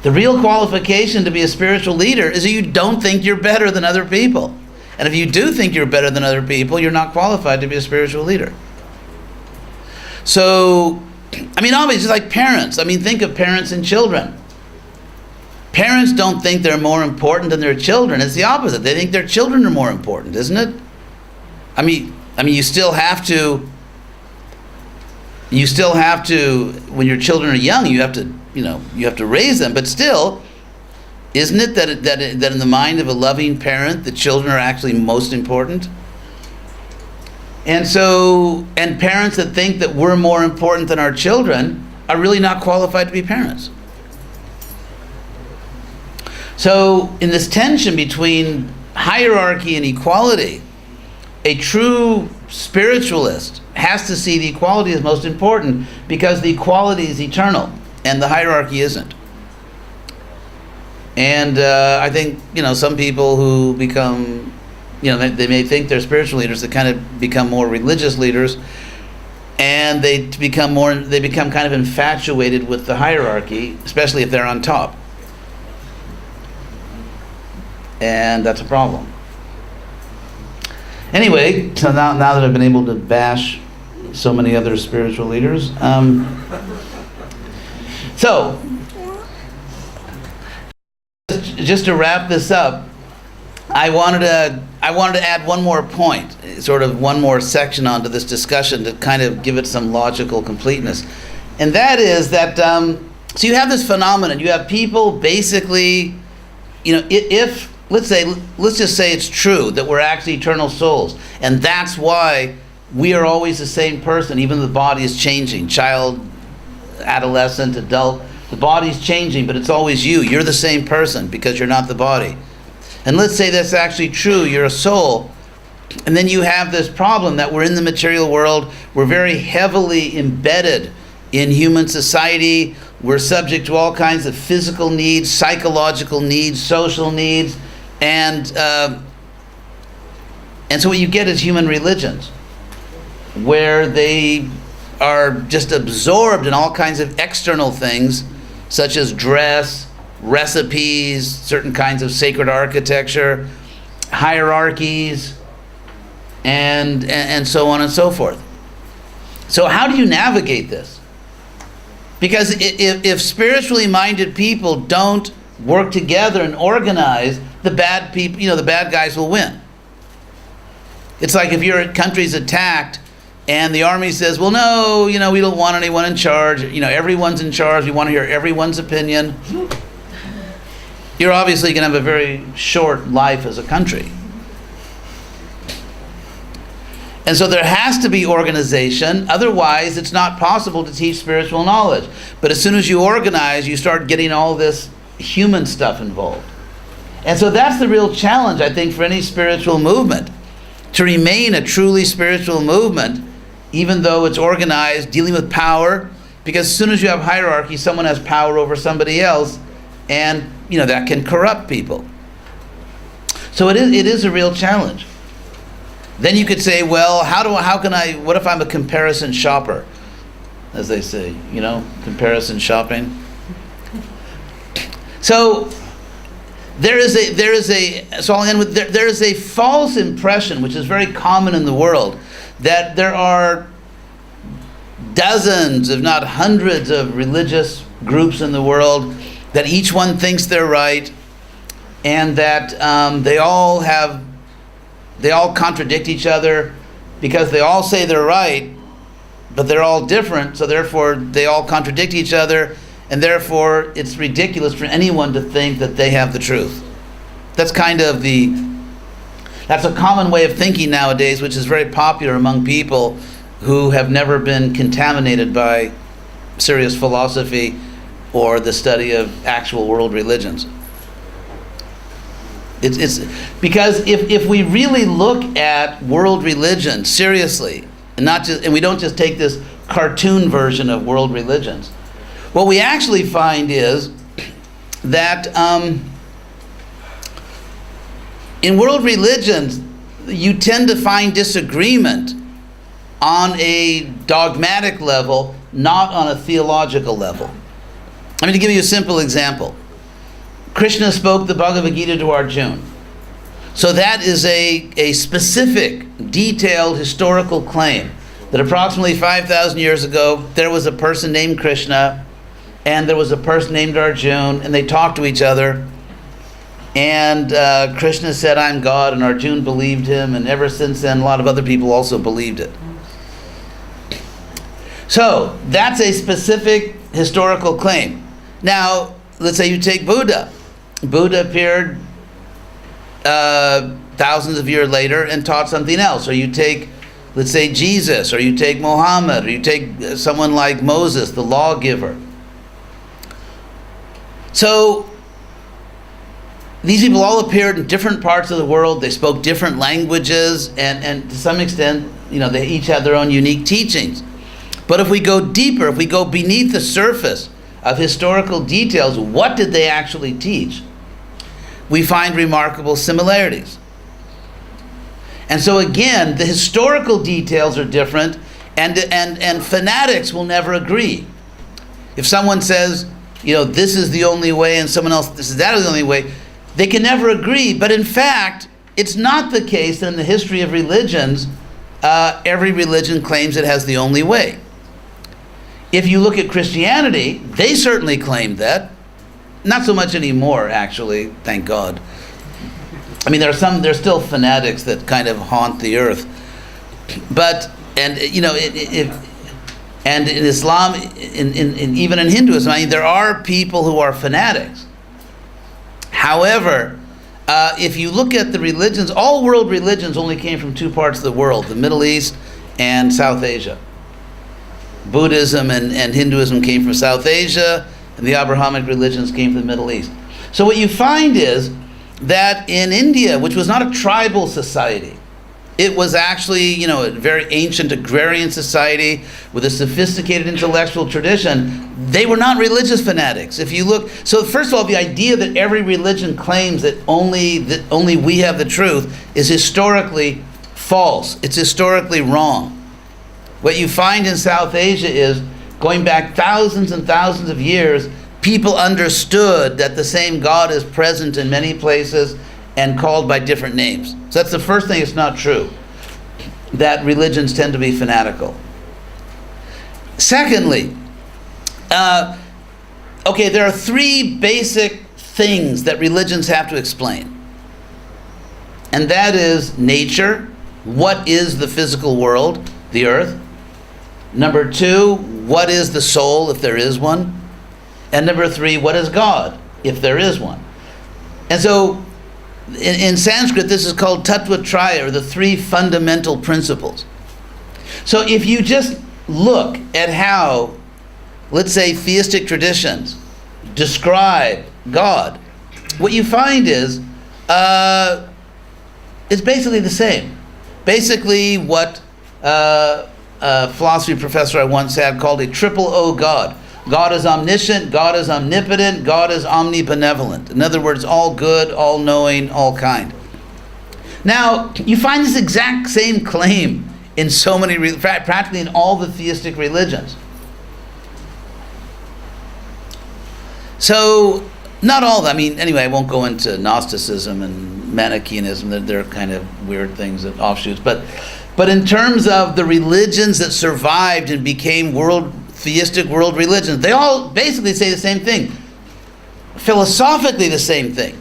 S1: The real qualification to be a spiritual leader is that you don't think you're better than other people. And if you do think you're better than other people, you're not qualified to be a spiritual leader. So, I mean, obviously, like parents. I mean, think of parents and children. Parents don't think they're more important than their children. It's the opposite. They think their children are more important, isn't it? I mean, you still have to, when your children are young, you have to raise them. But still, isn't it that in the mind of a loving parent, the children are actually most important? And parents that think that we're more important than our children, are really not qualified to be parents. So in this tension between hierarchy and equality, a true spiritualist has to see the equality as most important, because the equality is eternal and the hierarchy isn't. And I think, some people who become, they may think they're spiritual leaders, that kind of become more religious leaders, and they become kind of infatuated with the hierarchy, especially if they're on top. And that's a problem. Anyway, so now that I've been able to bash so many other spiritual leaders, so just to wrap this up, I wanted to add one more point, sort of one more section onto this discussion to kind of give it some logical completeness, and that is that so you have this phenomenon. You have people basically, if let's just say it's true that we're actually eternal souls, and that's why we are always the same person, even though the body is changing, child, adolescent, adult, the body's changing, but it's always you. You're the same person because you're not the body. And let's say that's actually true, you're a soul, and then you have this problem that we're in the material world, we're very heavily embedded in human society, we're subject to all kinds of physical needs, psychological needs, social needs, and so what you get is human religions, where they are just absorbed in all kinds of external things, such as dress, recipes, certain kinds of sacred architecture, hierarchies, and so on and so forth. So how do you navigate this? Because if spiritually minded people don't work together and organize, the bad people, the bad guys will win. It's like if your country's attacked and the army says, well, no, we don't want anyone in charge. Everyone's in charge. We want to hear everyone's opinion. You're obviously going to have a very short life as a country. And so there has to be organization. Otherwise, it's not possible to teach spiritual knowledge. But as soon as you organize, you start getting all this human stuff involved. And so that's the real challenge, I think, for any spiritual movement, to remain a truly spiritual movement, even though it's organized, dealing with power, because as soon as you have hierarchy, someone has power over somebody else, and that can corrupt people. So it is a real challenge. Then you could say, well, what if I'm a comparison shopper, as they say, comparison shopping. So there is a false impression, which is very common in the world, that there are dozens, if not hundreds, of religious groups in the world, that each one thinks they're right, and that they all contradict each other, because they all say they're right, but they're all different, so therefore they all contradict each other, and therefore it's ridiculous for anyone to think that they have the truth. That's a common way of thinking nowadays, which is very popular among people who have never been contaminated by serious philosophy or the study of actual world religions. It's because if we really look at world religion seriously, and we don't just take this cartoon version of world religions, what we actually find is that in world religions, you tend to find disagreement on a dogmatic level, not on a theological level. I'm going to give you a simple example. Krishna spoke the Bhagavad Gita to Arjuna. So that is a specific, detailed historical claim that approximately 5,000 years ago, there was a person named Krishna, and there was a person named Arjuna, and they talked to each other. And Krishna said, I'm God, and Arjuna believed him, and ever since then, a lot of other people also believed it. So, that's a specific historical claim. Now, let's say you take Buddha. Buddha appeared thousands of years later and taught something else. Or you take, let's say Jesus, or you take Muhammad, or you take someone like Moses, the lawgiver. So these people all appeared in different parts of the world. They spoke different languages, and to some extent, they each had their own unique teachings. But if we go deeper, if we go beneath the surface of historical details, what did they actually teach? We find remarkable similarities. And so again, the historical details are different, and fanatics will never agree. If someone says, this is the only way, and someone else, that is the only way, they can never agree. But in fact, it's not the case that in the history of religions, every religion claims it has the only way. If you look at Christianity, they certainly claim that. Not so much anymore, actually, thank God. I mean, there's still fanatics that kind of haunt the earth. But, and in Islam, even in Hinduism, I mean, there are people who are fanatics. However, if you look at the religions, all world religions only came from two parts of the world, the Middle East and South Asia. Buddhism and Hinduism came from South Asia, and the Abrahamic religions came from the Middle East. So what you find is that in India, which was not a tribal society, it was actually, a very ancient agrarian society with a sophisticated intellectual tradition. They were not religious fanatics. If you look, so first of all, the idea that every religion claims that only we have the truth is historically false. It's historically wrong. What you find in South Asia is, going back thousands and thousands of years, people understood that the same God is present in many places and called by different names. So that's the first thing. It's not true that religions tend to be fanatical. Secondly, there are three basic things that religions have to explain. And that is nature. What is the physical world, the earth? Number two, what is the soul, if there is one? And number three, what is God, if there is one? And so, in Sanskrit, this is called Tattva Traya, or the three fundamental principles. So if you just look at how, let's say, theistic traditions describe God, what you find is, it's basically the same. Basically what a philosophy professor I once had called a triple O God. God is omniscient, God is omnipotent, God is omnibenevolent. In other words, all good, all knowing, all kind. Now, you find this exact same claim in so many, practically in all the theistic religions. So, not all of them. I mean, anyway, I won't go into Gnosticism and Manichaeism. They're kind of weird things, that offshoots. But in terms of the religions that survived and became theistic world religions, they all basically say the same thing. Philosophically the same thing.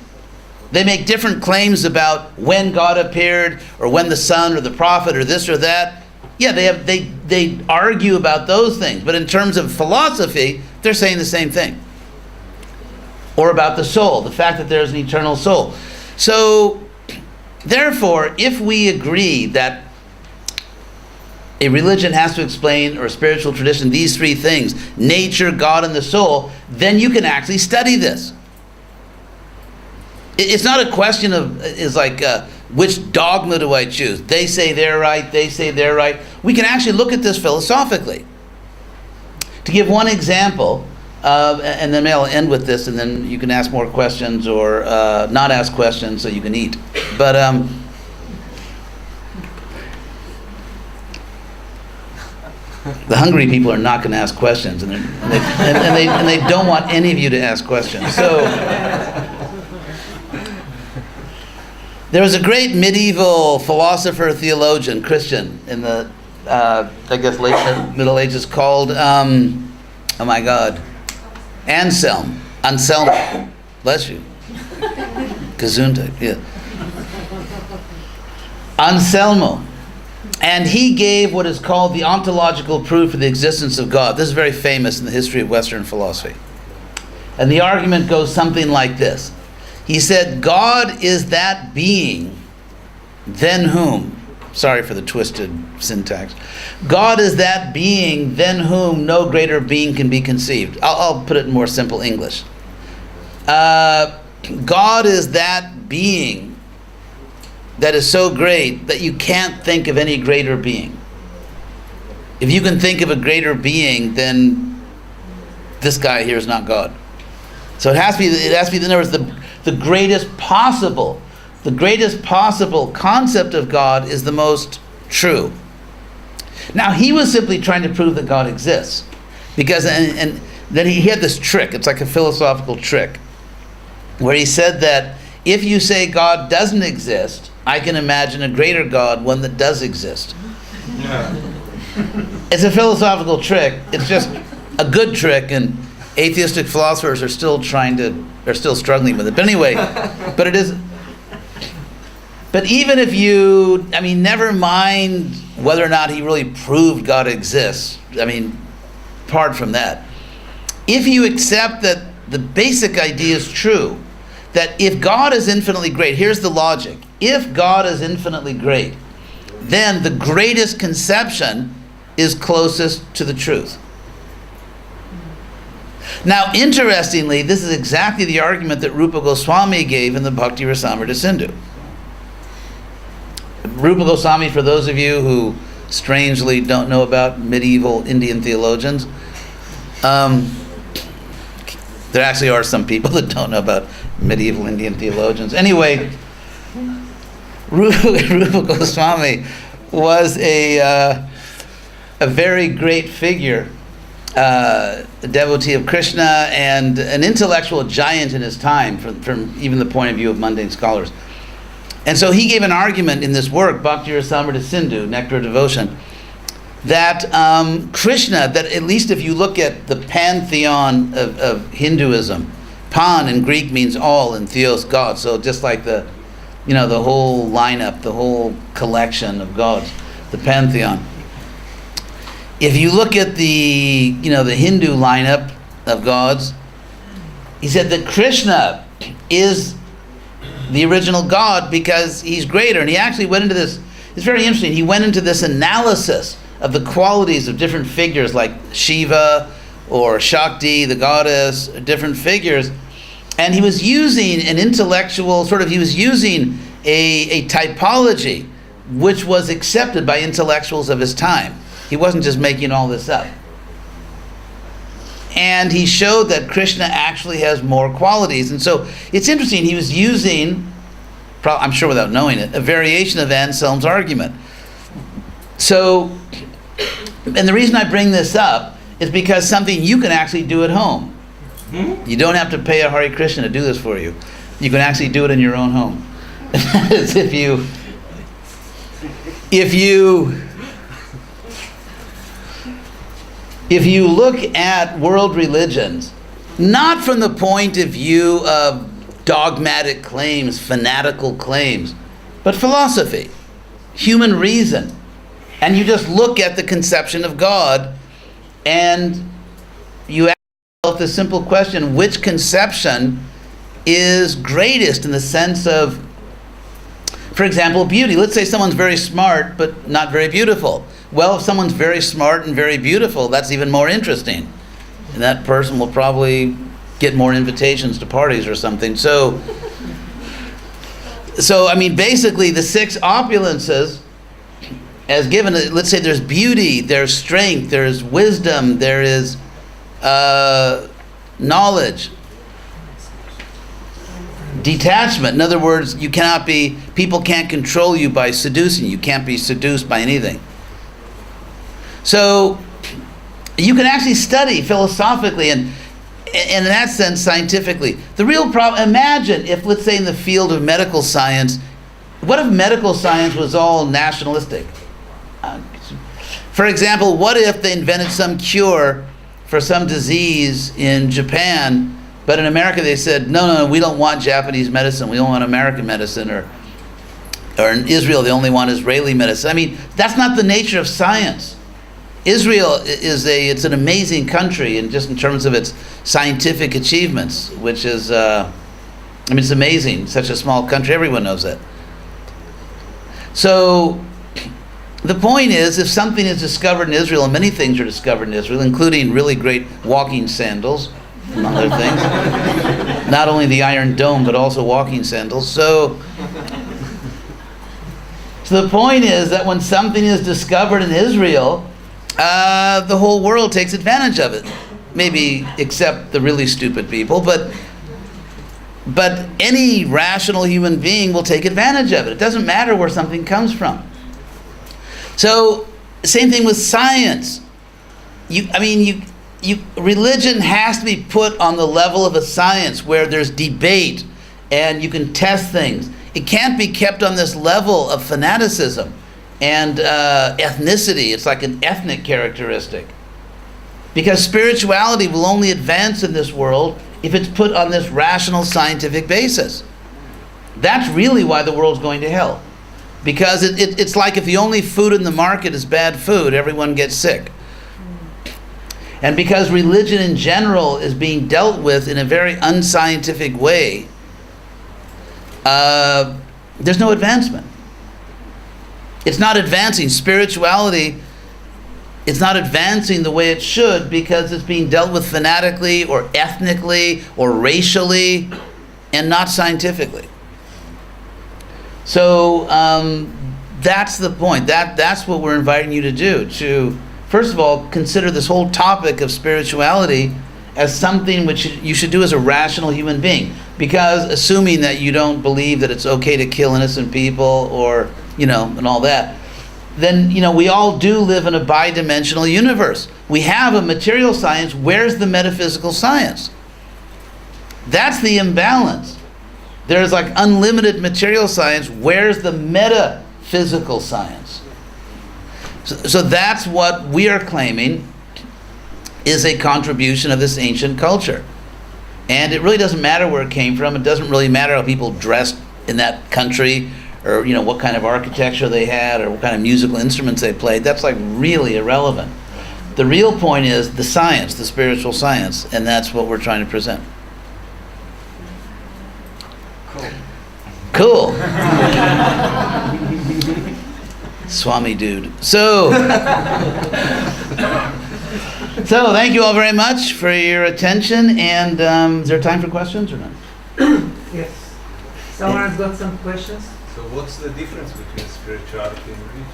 S1: They make different claims about when God appeared, or when the Son, or the prophet, or this or that. Yeah, they argue about those things. But in terms of philosophy, they're saying the same thing. Or about the soul, the fact that there's an eternal soul. So, therefore, if we agree that a religion has to explain, or a spiritual tradition, these three things, nature, God, and the soul, then you can actually study this. It's not a question of, which dogma do I choose? They say they're right, they say they're right. We can actually look at this philosophically. To give one example, and then I'll end with this, and then you can ask more questions, or not ask questions so you can eat. But the hungry people are not going to ask questions, and they don't want any of you to ask questions. So there was a great medieval philosopher, theologian, Christian in the late Middle Ages, called Anselm. Bless you. Gesundheit. Yeah. Anselmo. And he gave what is called the ontological proof of the existence of God. This is very famous in the history of Western philosophy. And the argument goes something like this. He said, God is that being, than whom Sorry for the twisted syntax. God is that being than whom no greater being can be conceived. I'll put it in more simple English. God is that being that is so great that you can't think of any greater being. If you can think of a greater being, then this guy here is not God. So it has to be, in other words, the greatest possible concept of God is the most true. Now, he was simply trying to prove that God exists. Because, and then he had this trick, it's like a philosophical trick, where he said that if you say God doesn't exist, I can imagine a greater God, one that does exist.
S4: Yeah.
S1: It's a philosophical trick. It's just a good trick, and atheistic philosophers are still struggling with it. But anyway, but it is. But even if you, never mind whether or not he really proved God exists. Apart from that, if you accept that the basic idea is true, that if God is infinitely great, here's the logic: if God is infinitely great, then the greatest conception is closest to the truth. Now, interestingly, this is exactly the argument that Rupa Goswami gave in the Bhakti Rasamrita Sindhu. Rupa Goswami, for those of you who strangely don't know about medieval Indian theologians, there actually are some people that don't know about medieval Indian theologians. Anyway, Rupa Goswami was a very great figure, a devotee of Krishna and an intellectual giant in his time from even the point of view of mundane scholars. And so he gave an argument in this work, Bhakti Rasamrita Sindhu, Nectar of Devotion, that Krishna, that at least if you look at the pantheon of Hinduism, pan in Greek means all and theos God, so just like the whole lineup, the whole collection of gods, the pantheon. If you look at the Hindu lineup of gods, he said that Krishna is the original God because he's greater. And he actually went into this, it's very interesting, he went into this analysis of the qualities of different figures like Shiva or Shakti, the goddess, different figures. And he was using an intellectual, he was using a typology which was accepted by intellectuals of his time. He wasn't just making all this up. And he showed that Krishna actually has more qualities. And so it's interesting, he was using, I'm sure without knowing it, a variation of Anselm's argument. So, and the reason I bring this up is because something you can actually do at home. You don't have to pay a Hare Krishna to do this for you. You can actually do it in your own home. As if you look at world religions, not from the point of view of dogmatic claims, fanatical claims, but philosophy, human reason, and you just look at the conception of God, and you ask yourself the simple question, which conception is greatest in the sense of, for example, beauty? Let's say someone's very smart, but not very beautiful. Well, if someone's very smart and very beautiful, that's even more interesting. And that person will probably get more invitations to parties or something. So basically the six opulences, as given, let's say there's beauty, there's strength, there's wisdom, there is knowledge, detachment. In other words, people can't control you by seducing. You can't be seduced by anything. So you can actually study philosophically and in that sense scientifically. The real problem, imagine if, let's say in the field of medical science, what if medical science was all nationalistic? For example, what if they invented some cure for some disease in Japan, but in America they said, no, we don't want Japanese medicine, we don't want American medicine, or in Israel they only want Israeli medicine. That's not the nature of science. Israel it's an amazing country, and just in terms of its scientific achievements, which is, it's amazing. Such a small country, everyone knows that. So, the point is, if something is discovered in Israel, and many things are discovered in Israel, including really great walking sandals, among other things, not only the Iron Dome, but also walking sandals. So the point is that when something is discovered in Israel, the whole world takes advantage of it. Maybe except the really stupid people, but any rational human being will take advantage of it. It doesn't matter where something comes from. So, same thing with science. Religion has to be put on the level of a science where there's debate and you can test things. It can't be kept on this level of fanaticism and ethnicity. It's like an ethnic characteristic. Because spirituality will only advance in this world if it's put on this rational scientific basis. That's really why the world's going to hell. Because it's like if the only food in the market is bad food, everyone gets sick. And because religion in general is being dealt with in a very unscientific way, there's no advancement. It's not advancing. Spirituality is not advancing the way it should because it's being dealt with fanatically or ethnically or racially and not scientifically. So that's the point. That's what we're inviting you to do. To, first of all, consider this whole topic of spirituality as something which you should do as a rational human being. Because assuming that you don't believe that it's okay to kill innocent people or, and all that, then, we all do live in a bi-dimensional universe. We have a material science. Where's the metaphysical science? That's the imbalance. There's like unlimited material science. Where's the metaphysical science? So that's what we are claiming is a contribution of this ancient culture. And it really doesn't matter where it came from. It doesn't really matter how people dressed in that country or, what kind of architecture they had or what kind of musical instruments they played. That's like really irrelevant. The real point is the science, the spiritual science, and that's what we're trying to present. Cool. Swami dude. So thank you all very much for your attention. And is there time for questions or not?
S2: Yes. Someone has got some questions?
S5: So what's the difference between spirituality and religion?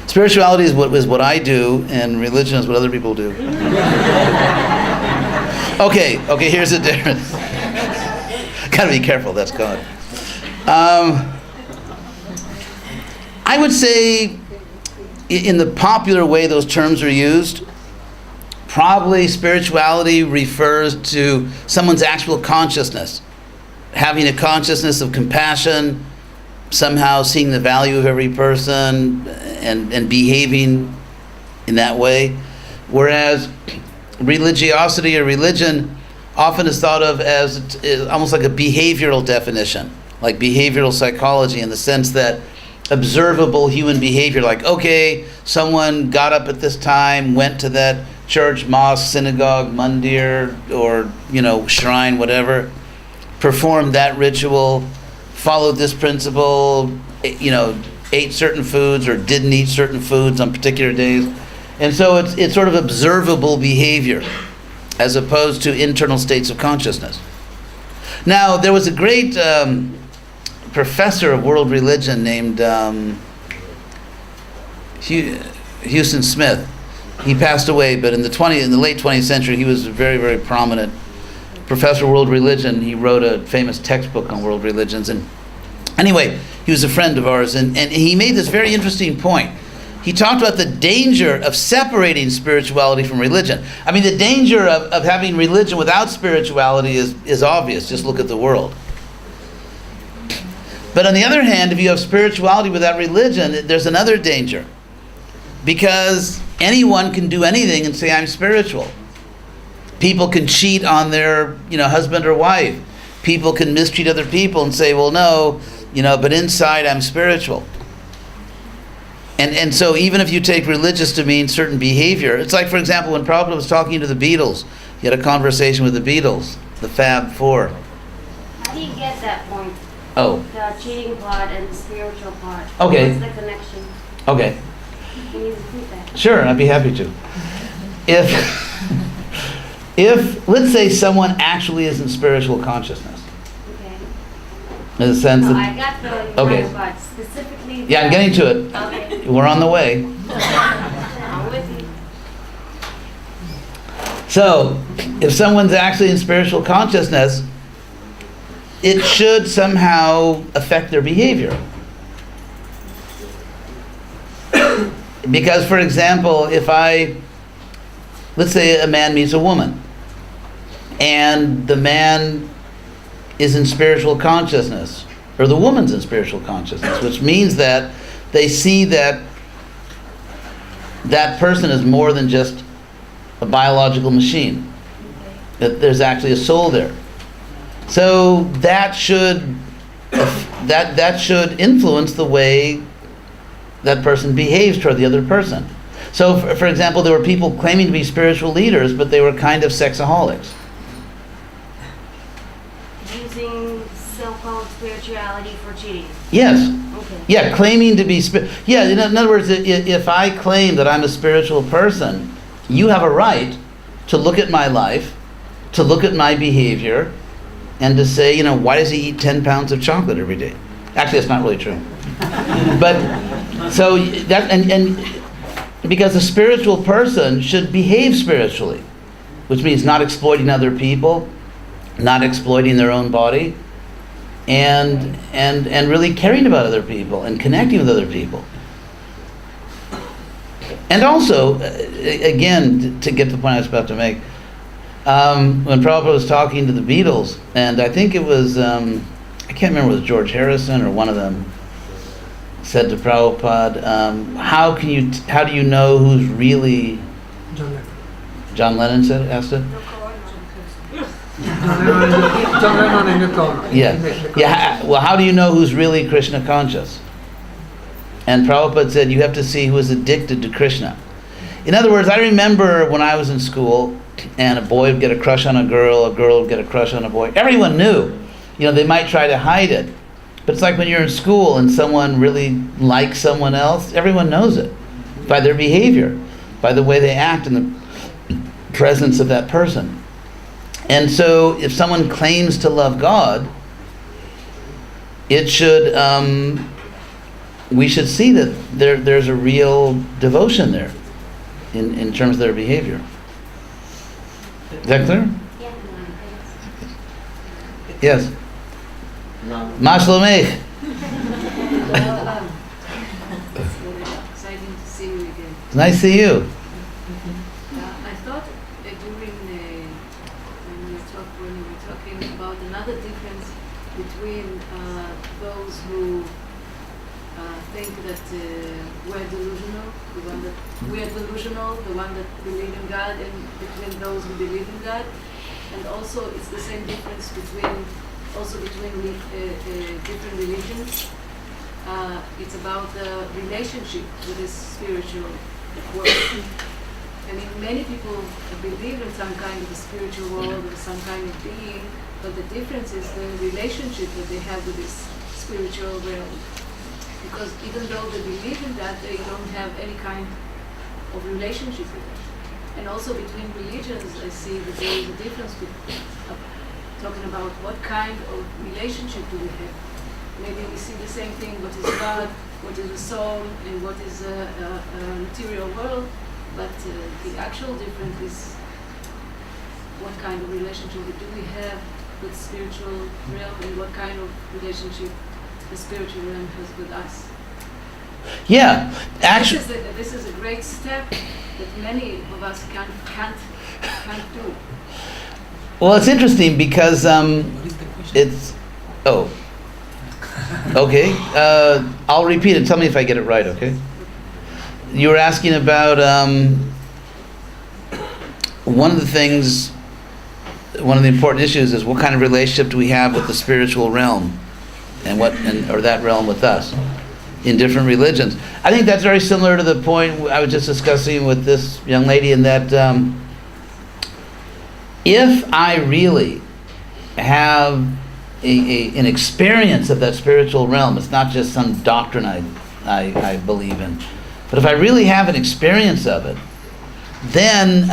S1: Spirituality is what I do, and religion is what other people do. Okay, here's the difference. Gotta be careful, that's God. I would say, in the popular way those terms are used, probably spirituality refers to someone's actual consciousness, having a consciousness of compassion, somehow seeing the value of every person and behaving in that way. Whereas religiosity or religion often is thought of as almost like a behavioral definition, like behavioral psychology, in the sense that observable human behavior, like, okay, someone got up at this time, went to that church, mosque, synagogue, mandir, or, shrine, whatever, performed that ritual, followed this principle, ate certain foods or didn't eat certain foods on particular days. And so it's sort of observable behavior as opposed to internal states of consciousness. Now, there was a great professor of world religion named Houston Smith. He passed away, but in the late 20th century, he was a very, very prominent professor of world religion. He wrote a famous textbook on world religions. And anyway, he was a friend of ours, and he made this very interesting point. He talked about the danger of separating spirituality from religion. I mean, the danger of having religion without spirituality is obvious. Just look at the world. But on the other hand, if you have spirituality without religion, there's another danger. Because anyone can do anything and say, I'm spiritual. People can cheat on their, husband or wife. People can mistreat other people and say, well, no, but inside I'm spiritual. And so even if you take religious to mean certain behavior, it's like, for example, when Prabhupada was talking to the Beatles, he had a conversation with the Beatles, the Fab Four.
S6: How do you get that point?
S1: Oh.
S6: The cheating part and the spiritual part.
S1: Okay.
S6: What's the connection?
S1: Okay,
S6: Can you repeat that?
S1: sure, I'd be happy to. If let's say someone actually is in spiritual consciousness,
S6: Okay.
S1: in the sense
S6: No,
S1: that,
S6: I got the
S1: Okay.
S6: other part, specifically.
S1: yeah, I'm getting to it.
S6: Okay.
S1: We're on the way.
S6: I'm with you.
S1: So, if someone's actually in spiritual consciousness, it should somehow affect their behavior. Because, for example, let's say a man meets a woman, and the man is in spiritual consciousness, or the woman's in spiritual consciousness, which means that they see that that person is more than just a biological machine, that there's actually a soul there. So that should influence the way that person behaves toward the other person. So, for example, there were people claiming to be spiritual leaders, but they were kind of sexaholics.
S6: Using so-called spirituality for cheating.
S1: Yes.
S6: Okay.
S1: Yeah, claiming to be in other words, if I claim that I'm a spiritual person, you have a right to look at my life, to look at my behavior, and to say, why does he eat 10 pounds of chocolate every day? Actually, that's not really true. But so that and because a spiritual person should behave spiritually, which means not exploiting other people, not exploiting their own body, and really caring about other people and connecting with other people. And also, again, to get to the point I was about to make, when Prabhupada was talking to the Beatles, and I think it was, I can't remember if it was George Harrison or one of them, said to Prabhupada, how do you know who's really... John Lennon asked it? Yeah. Well, how do you know who's really Krishna conscious? And Prabhupada said, you have to see who is addicted to Krishna. In other words, I remember when I was in school, and a boy would get a crush on a girl would get a crush on a boy. Everyone knew. They might try to hide it. But it's like when you're in school and someone really likes someone else, everyone knows it by their behavior, by the way they act in the presence of that person. And so if someone claims to love God, it should, we should see that there's a real devotion there in terms of their behavior. Is that clear?
S6: Yeah.
S1: Yes. Ma Shlomech.
S7: Exciting to see you again.
S1: Nice to see you.
S7: I thought during when you were talking about another difference between those who think that we're delusional, the one that believe in God, and between those who believe in God, and also it's the same difference between different religions. It's about the relationship with this spiritual world. I mean, many people believe in some kind of a spiritual world or some kind of being, but the difference is the relationship that they have with this spiritual realm. Because even though they believe in that, they don't have any kind of relationship with it. And also between religions, I see that there is a difference talking about what kind of relationship do we have. Maybe we see the same thing, what is God, what is the soul, and what is a material world, but the actual difference is what kind of relationship do we have with spiritual realm, and what kind of relationship the spiritual realm has with us.
S1: Yeah, actually.
S7: This is a great step that many of us can't do.
S1: Well, it's interesting because it's. Oh. Okay. I'll repeat it. Tell me if I get it right. Okay. You were asking about one of the things. One of the important issues is what kind of relationship do we have with the spiritual realm, or that realm with us, in different religions. I think that's very similar to the point I was just discussing with this young lady, in that if I really have an experience of that spiritual realm, it's not just some doctrine I I believe in. But if I really have an experience of it, then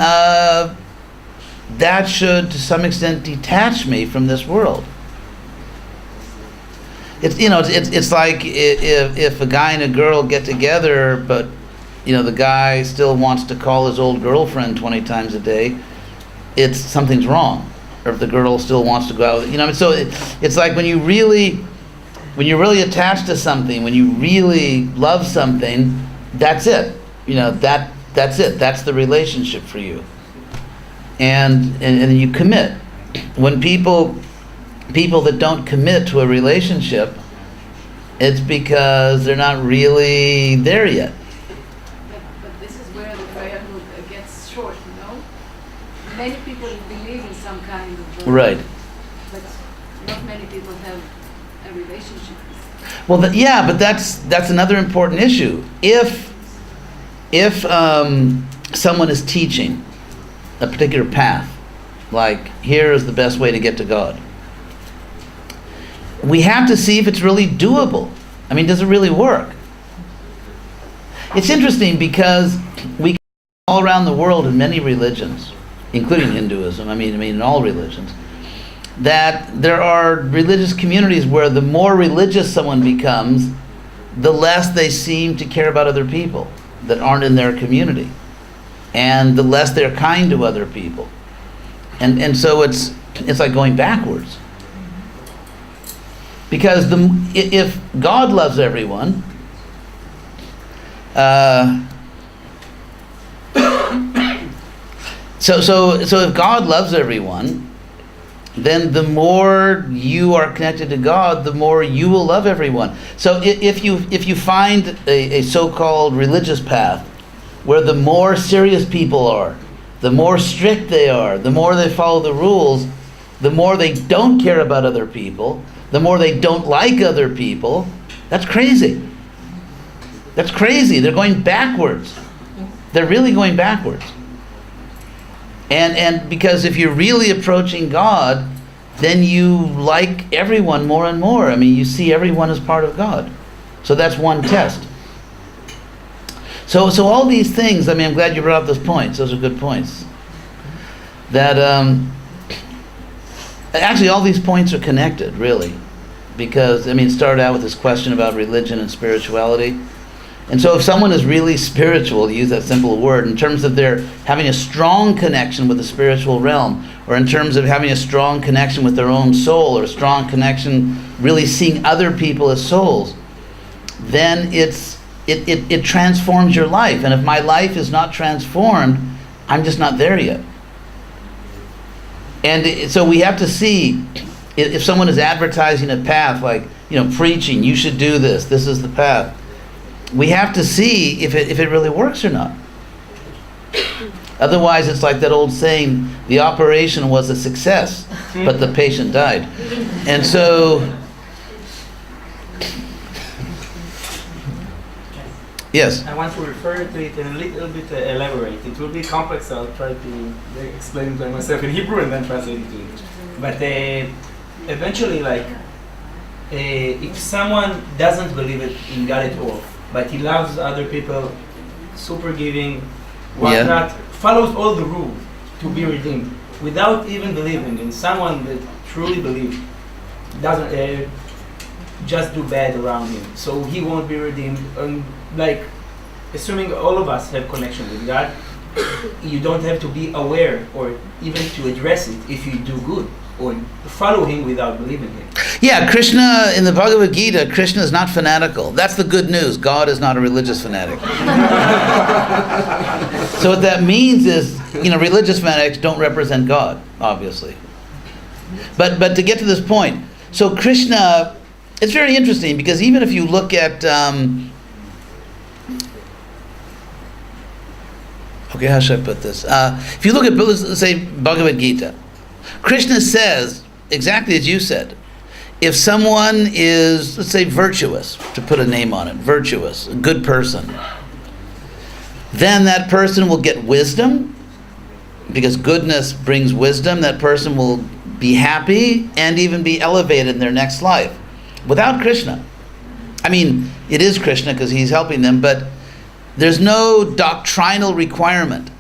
S1: that should, to some extent, detach me from this world. It's like if a guy and a girl get together, but the guy still wants to call his old girlfriend 20 times a day, something's wrong. Or if the girl still wants to go out, so it's like when you're really attached to something, when you really love something, that's it. That's it. That's the relationship for you. And you commit. When people that don't commit to a relationship, it's because they're not really there yet.
S7: But this is where the triangle gets short, Many people believe in some kind of...
S1: Right.
S7: But not many people have a relationship.
S1: Well, but that's another important issue. If someone is teaching a particular path, like here is the best way to get to God, we have to see if it's really doable. I mean, does it really work? It's interesting because we all around the world in many religions, including Hinduism, I mean in all religions, that there are religious communities where the more religious someone becomes, the less they seem to care about other people that aren't in their community, and the less they're kind to other people. And so it's like going backwards. Because if God loves everyone, so if God loves everyone, then the more you are connected to God, the more you will love everyone. So if you find a so-called religious path where the more serious people are, the more strict they are, the more they follow the rules, the more they don't care about other people, the more they don't like other people, that's crazy. That's crazy. They're going backwards. They're really going backwards. And because if you're really approaching God, then you like everyone more and more. I mean, you see everyone as part of God. So that's one test. So all these things, I mean, I'm glad you brought up those points. Those are good points. That, actually all these points are connected, really. Because, I mean, it started out with this question about religion and spirituality. And so if someone is really spiritual, to use that simple word, in terms of their having a strong connection with the spiritual realm, or in terms of having a strong connection with their own soul, or a strong connection really seeing other people as souls, then it transforms your life. And if my life is not transformed, I'm just not there yet. And so we have to see, if someone is advertising a path, like, preaching, you should do this, this is the path, we have to see if it really works or not. Otherwise, it's like that old saying, the operation was a success, but the patient died. And so, yes?
S8: I want to refer to it and a little bit elaborate. It will be complex, so I'll try to explain it by myself in Hebrew and then translate it to English. But eventually, if someone doesn't believe in God at all, but he loves other people, super giving, whatnot, follows all the rules to be redeemed, without even believing in someone that truly believes, doesn't just do bad around him, so he won't be redeemed. Assuming all of us have connection with God, you don't have to be aware or even to address it if you do good or follow him without believing him.
S1: Yeah, Krishna, in the Bhagavad Gita, Krishna is not fanatical. That's the good news. God is not a religious fanatic. So what that means is, religious fanatics don't represent God, obviously. But to get to this point, so Krishna, it's very interesting because even if you look at, okay, how should I put this? If you look at, let's say, Bhagavad Gita, Krishna says, exactly as you said, if someone is, let's say, virtuous, to put a name on it, virtuous, a good person, then that person will get wisdom, because goodness brings wisdom. That person will be happy and even be elevated in their next life. Without Krishna, I mean, it is Krishna because he's helping them, but there's no doctrinal requirement.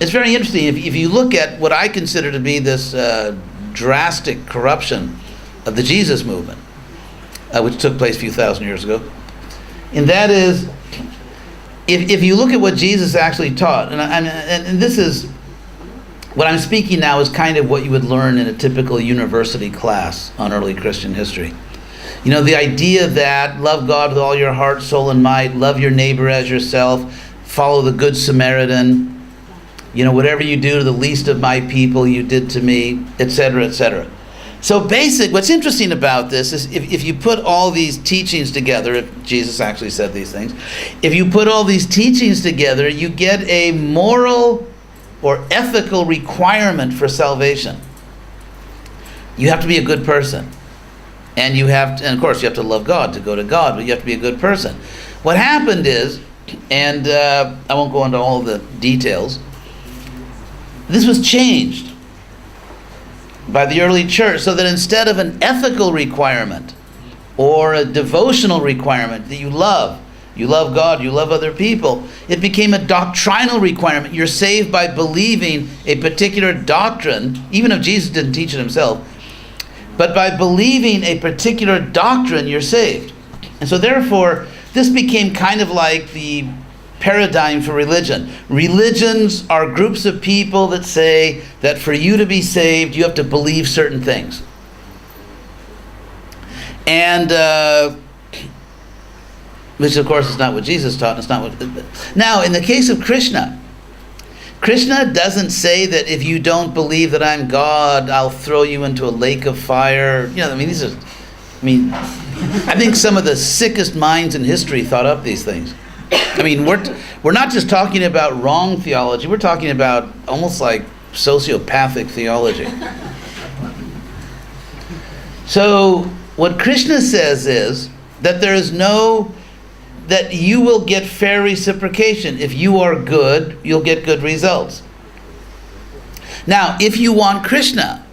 S1: It's very interesting. If you look at what I consider to be this drastic corruption of the Jesus movement, which took place a few thousand years ago, and that is, if you look at what Jesus actually taught, and this is, what I'm speaking now is kind of what you would learn in a typical university class on early Christian history. You know, the idea that love God with all your heart, soul, and might, love your neighbor as yourself, follow the Good Samaritan, you know, whatever you do to the least of my people, you did to me, etc., etc. So what's interesting about this is if you put all these teachings together, if Jesus actually said these things, if you put all these teachings together, you get a moral or ethical requirement for salvation. You have to be a good person. And of course you have to love God to go to God, but you have to be a good person. What happened is, and I won't go into all the details, this was changed by the early church so that instead of an ethical requirement or a devotional requirement that you love God, you love other people, it became a doctrinal requirement. You're saved by believing a particular doctrine, even if Jesus didn't teach it himself, but by believing a particular doctrine, you're saved. And so therefore, this became kind of like the paradigm for religion. Religions are groups of people that say that for you to be saved, you have to believe certain things. And which of course is not what Jesus taught. It's not what. Now, in the case of Krishna doesn't say that if you don't believe that I'm God, I'll throw you into a lake of fire. You know, I think some of the sickest minds in history thought up these things. I mean, we're not just talking about wrong theology, we're talking about almost like sociopathic theology. So what Krishna says is that that you will get fair reciprocation. If you are good, you'll get good results. Now, if you want Krishna,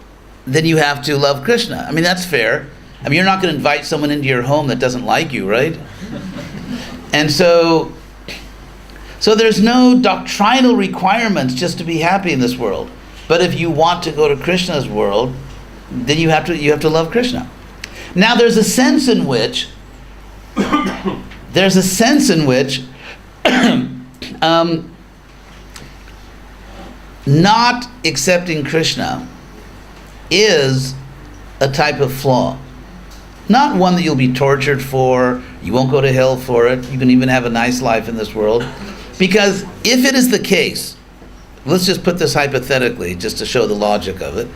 S1: then you have to love Krishna. I mean, that's fair. I mean, you're not going to invite someone into your home that doesn't like you, right? And so there's no doctrinal requirements just to be happy in this world. But if you want to go to Krishna's world, then you have to love Krishna. Now, there's a sense in which not accepting Krishna is a type of flaw. Not one that you'll be tortured for, you won't go to hell for it, you can even have a nice life in this world. Because if it is the case, let's just put this hypothetically, just to show the logic of it.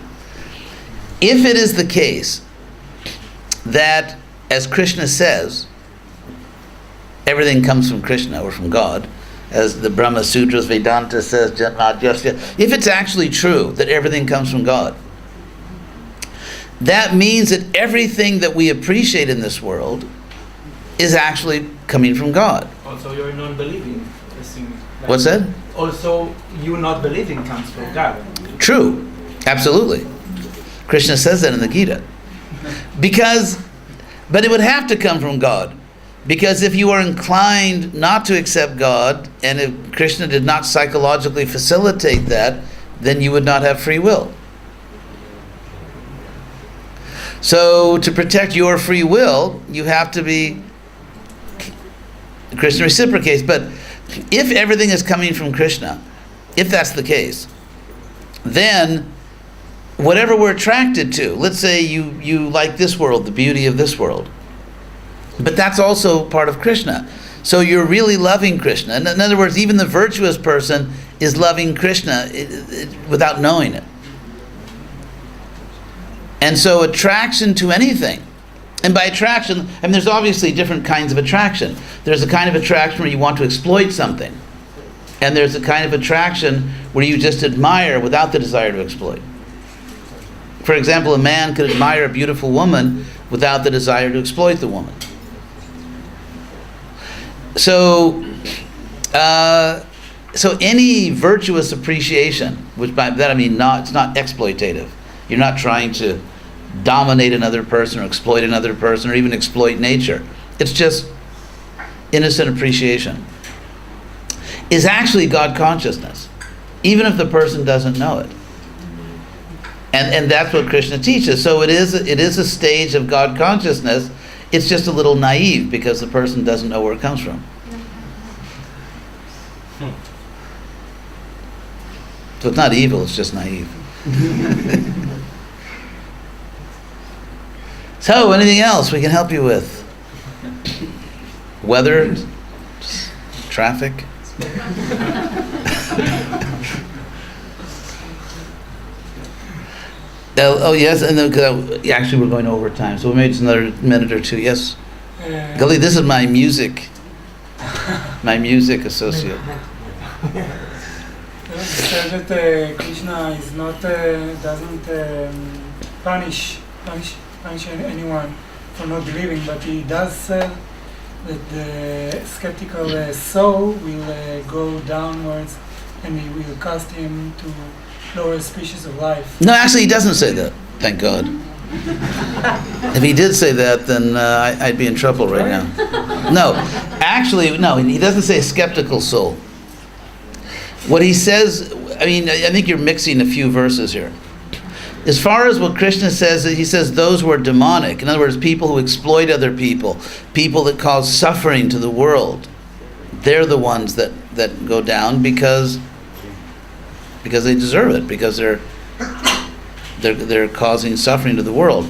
S1: If it is the case that, as Krishna says, everything comes from Krishna or from God, as the Brahma Sutras, Vedanta says, if it's actually true that everything comes from God, that means that everything that we appreciate in this world is actually coming from God.
S8: Also, you're non-believing.
S1: What's that?
S8: Also, you not believing comes from God.
S1: True. Absolutely. Krishna says that in the Gita. But it would have to come from God. Because if you are inclined not to accept God, and if Krishna did not psychologically facilitate that, then you would not have free will. So to protect your free will, you have to be Krishna reciprocates. But if everything is coming from Krishna, if that's the case, then whatever we're attracted to, let's say you like this world, the beauty of this world, but that's also part of Krishna. So you're really loving Krishna. In other words, even the virtuous person is loving Krishna without knowing it. And so attraction to anything, and by attraction, I mean there's obviously different kinds of attraction. There's a kind of attraction where you want to exploit something. And there's a kind of attraction where you just admire without the desire to exploit. For example, a man could admire a beautiful woman without the desire to exploit the woman. So any virtuous appreciation, which by that I mean it's not exploitative. You're not trying to dominate another person or exploit another person or even exploit nature. It's just innocent appreciation, is actually God consciousness, even if the person doesn't know it. And that's what Krishna teaches. So it is a stage of God consciousness. It's just a little naive because the person doesn't know where it comes from. So it's not evil, it's just naive. So, anything else we can help you with? Weather? Traffic? Oh, yes, and then, actually we're going over time, so we made another minute or two. Yes? Gali, this is my music associate.
S9: You said that Krishna is not doesn't punish anyone for not believing, but he does say that the skeptical soul will go downwards, and he will cast him to lower species of life.
S1: No, actually he doesn't say that, thank God. If he did say that, then I'd be in trouble right now. No, actually, no, he doesn't say skeptical soul. What he says, I think you're mixing a few verses here. As far as what Krishna says, he says those who are demonic, in other words, people who exploit other people, people that cause suffering to the world, they're the ones that go down because they deserve it, because they're causing suffering to the world.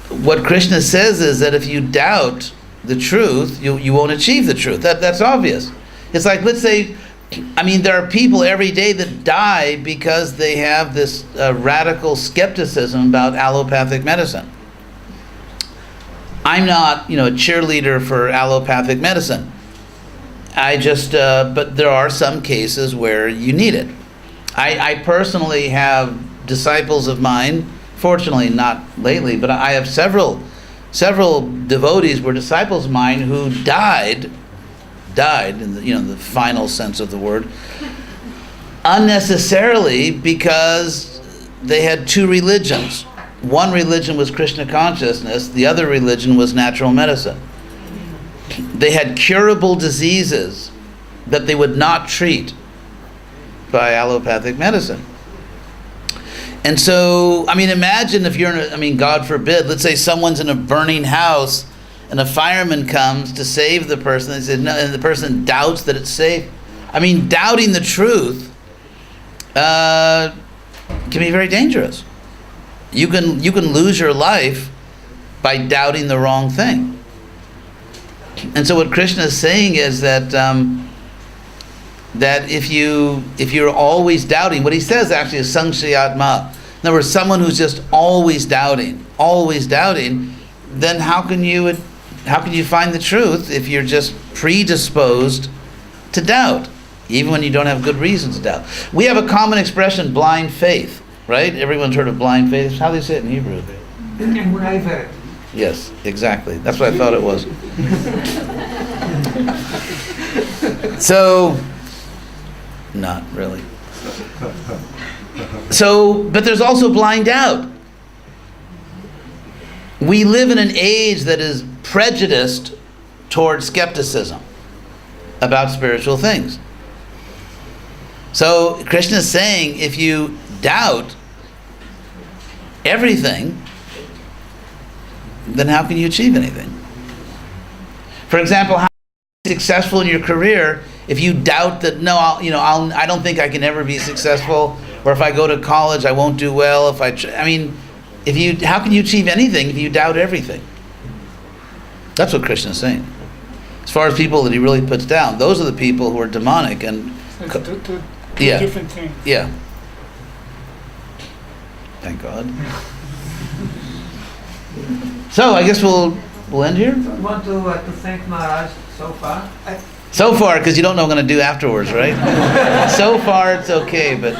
S1: What Krishna says is that if you doubt the truth, you won't achieve the truth. That's obvious. It's like, let's say, there are people every day that die because they have this radical skepticism about allopathic medicine. I'm not, a cheerleader for allopathic medicine. But there are some cases where you need it. I personally have disciples of mine, fortunately not lately, but I have several devotees were disciples of mine who died in the final sense of the word, unnecessarily, because they had two religions. One religion was Krishna consciousness, the other religion was natural medicine. They had curable diseases that they would not treat by allopathic medicine. And so, imagine if you're God forbid, let's say someone's in a burning house and a fireman comes to save the person, and the person doubts that it's safe. Doubting the truth can be very dangerous. You can lose your life by doubting the wrong thing. And so what Krishna is saying is that if you're always doubting, what he says actually is Sangshayatma. In other words, someone who's just always doubting, then how can you find the truth if you're just predisposed to doubt, even when you don't have good reasons to doubt? We have a common expression, blind faith, right? Everyone's heard of blind faith. How do they say it in Hebrew? Yes, exactly. That's what I thought it was. So, not really. So, but there's also blind doubt. We live in an age that is prejudiced toward skepticism about spiritual things. So Krishna is saying, if you doubt everything, then how can you achieve anything? For example, how can you be successful in your career if you doubt that I don't think I can ever be successful, or if I go to college I won't do well. How can you achieve anything if you doubt everything? That's what Krishna is saying. As far as people that he really puts down, those are the people who are demonic and
S9: Two
S1: yeah,
S9: different things.
S1: yeah. Thank God. So I guess we'll end here.
S2: I want to thank Maharaj so far.
S1: So far, because you don't know what I'm going to do afterwards, right? So far, it's okay, but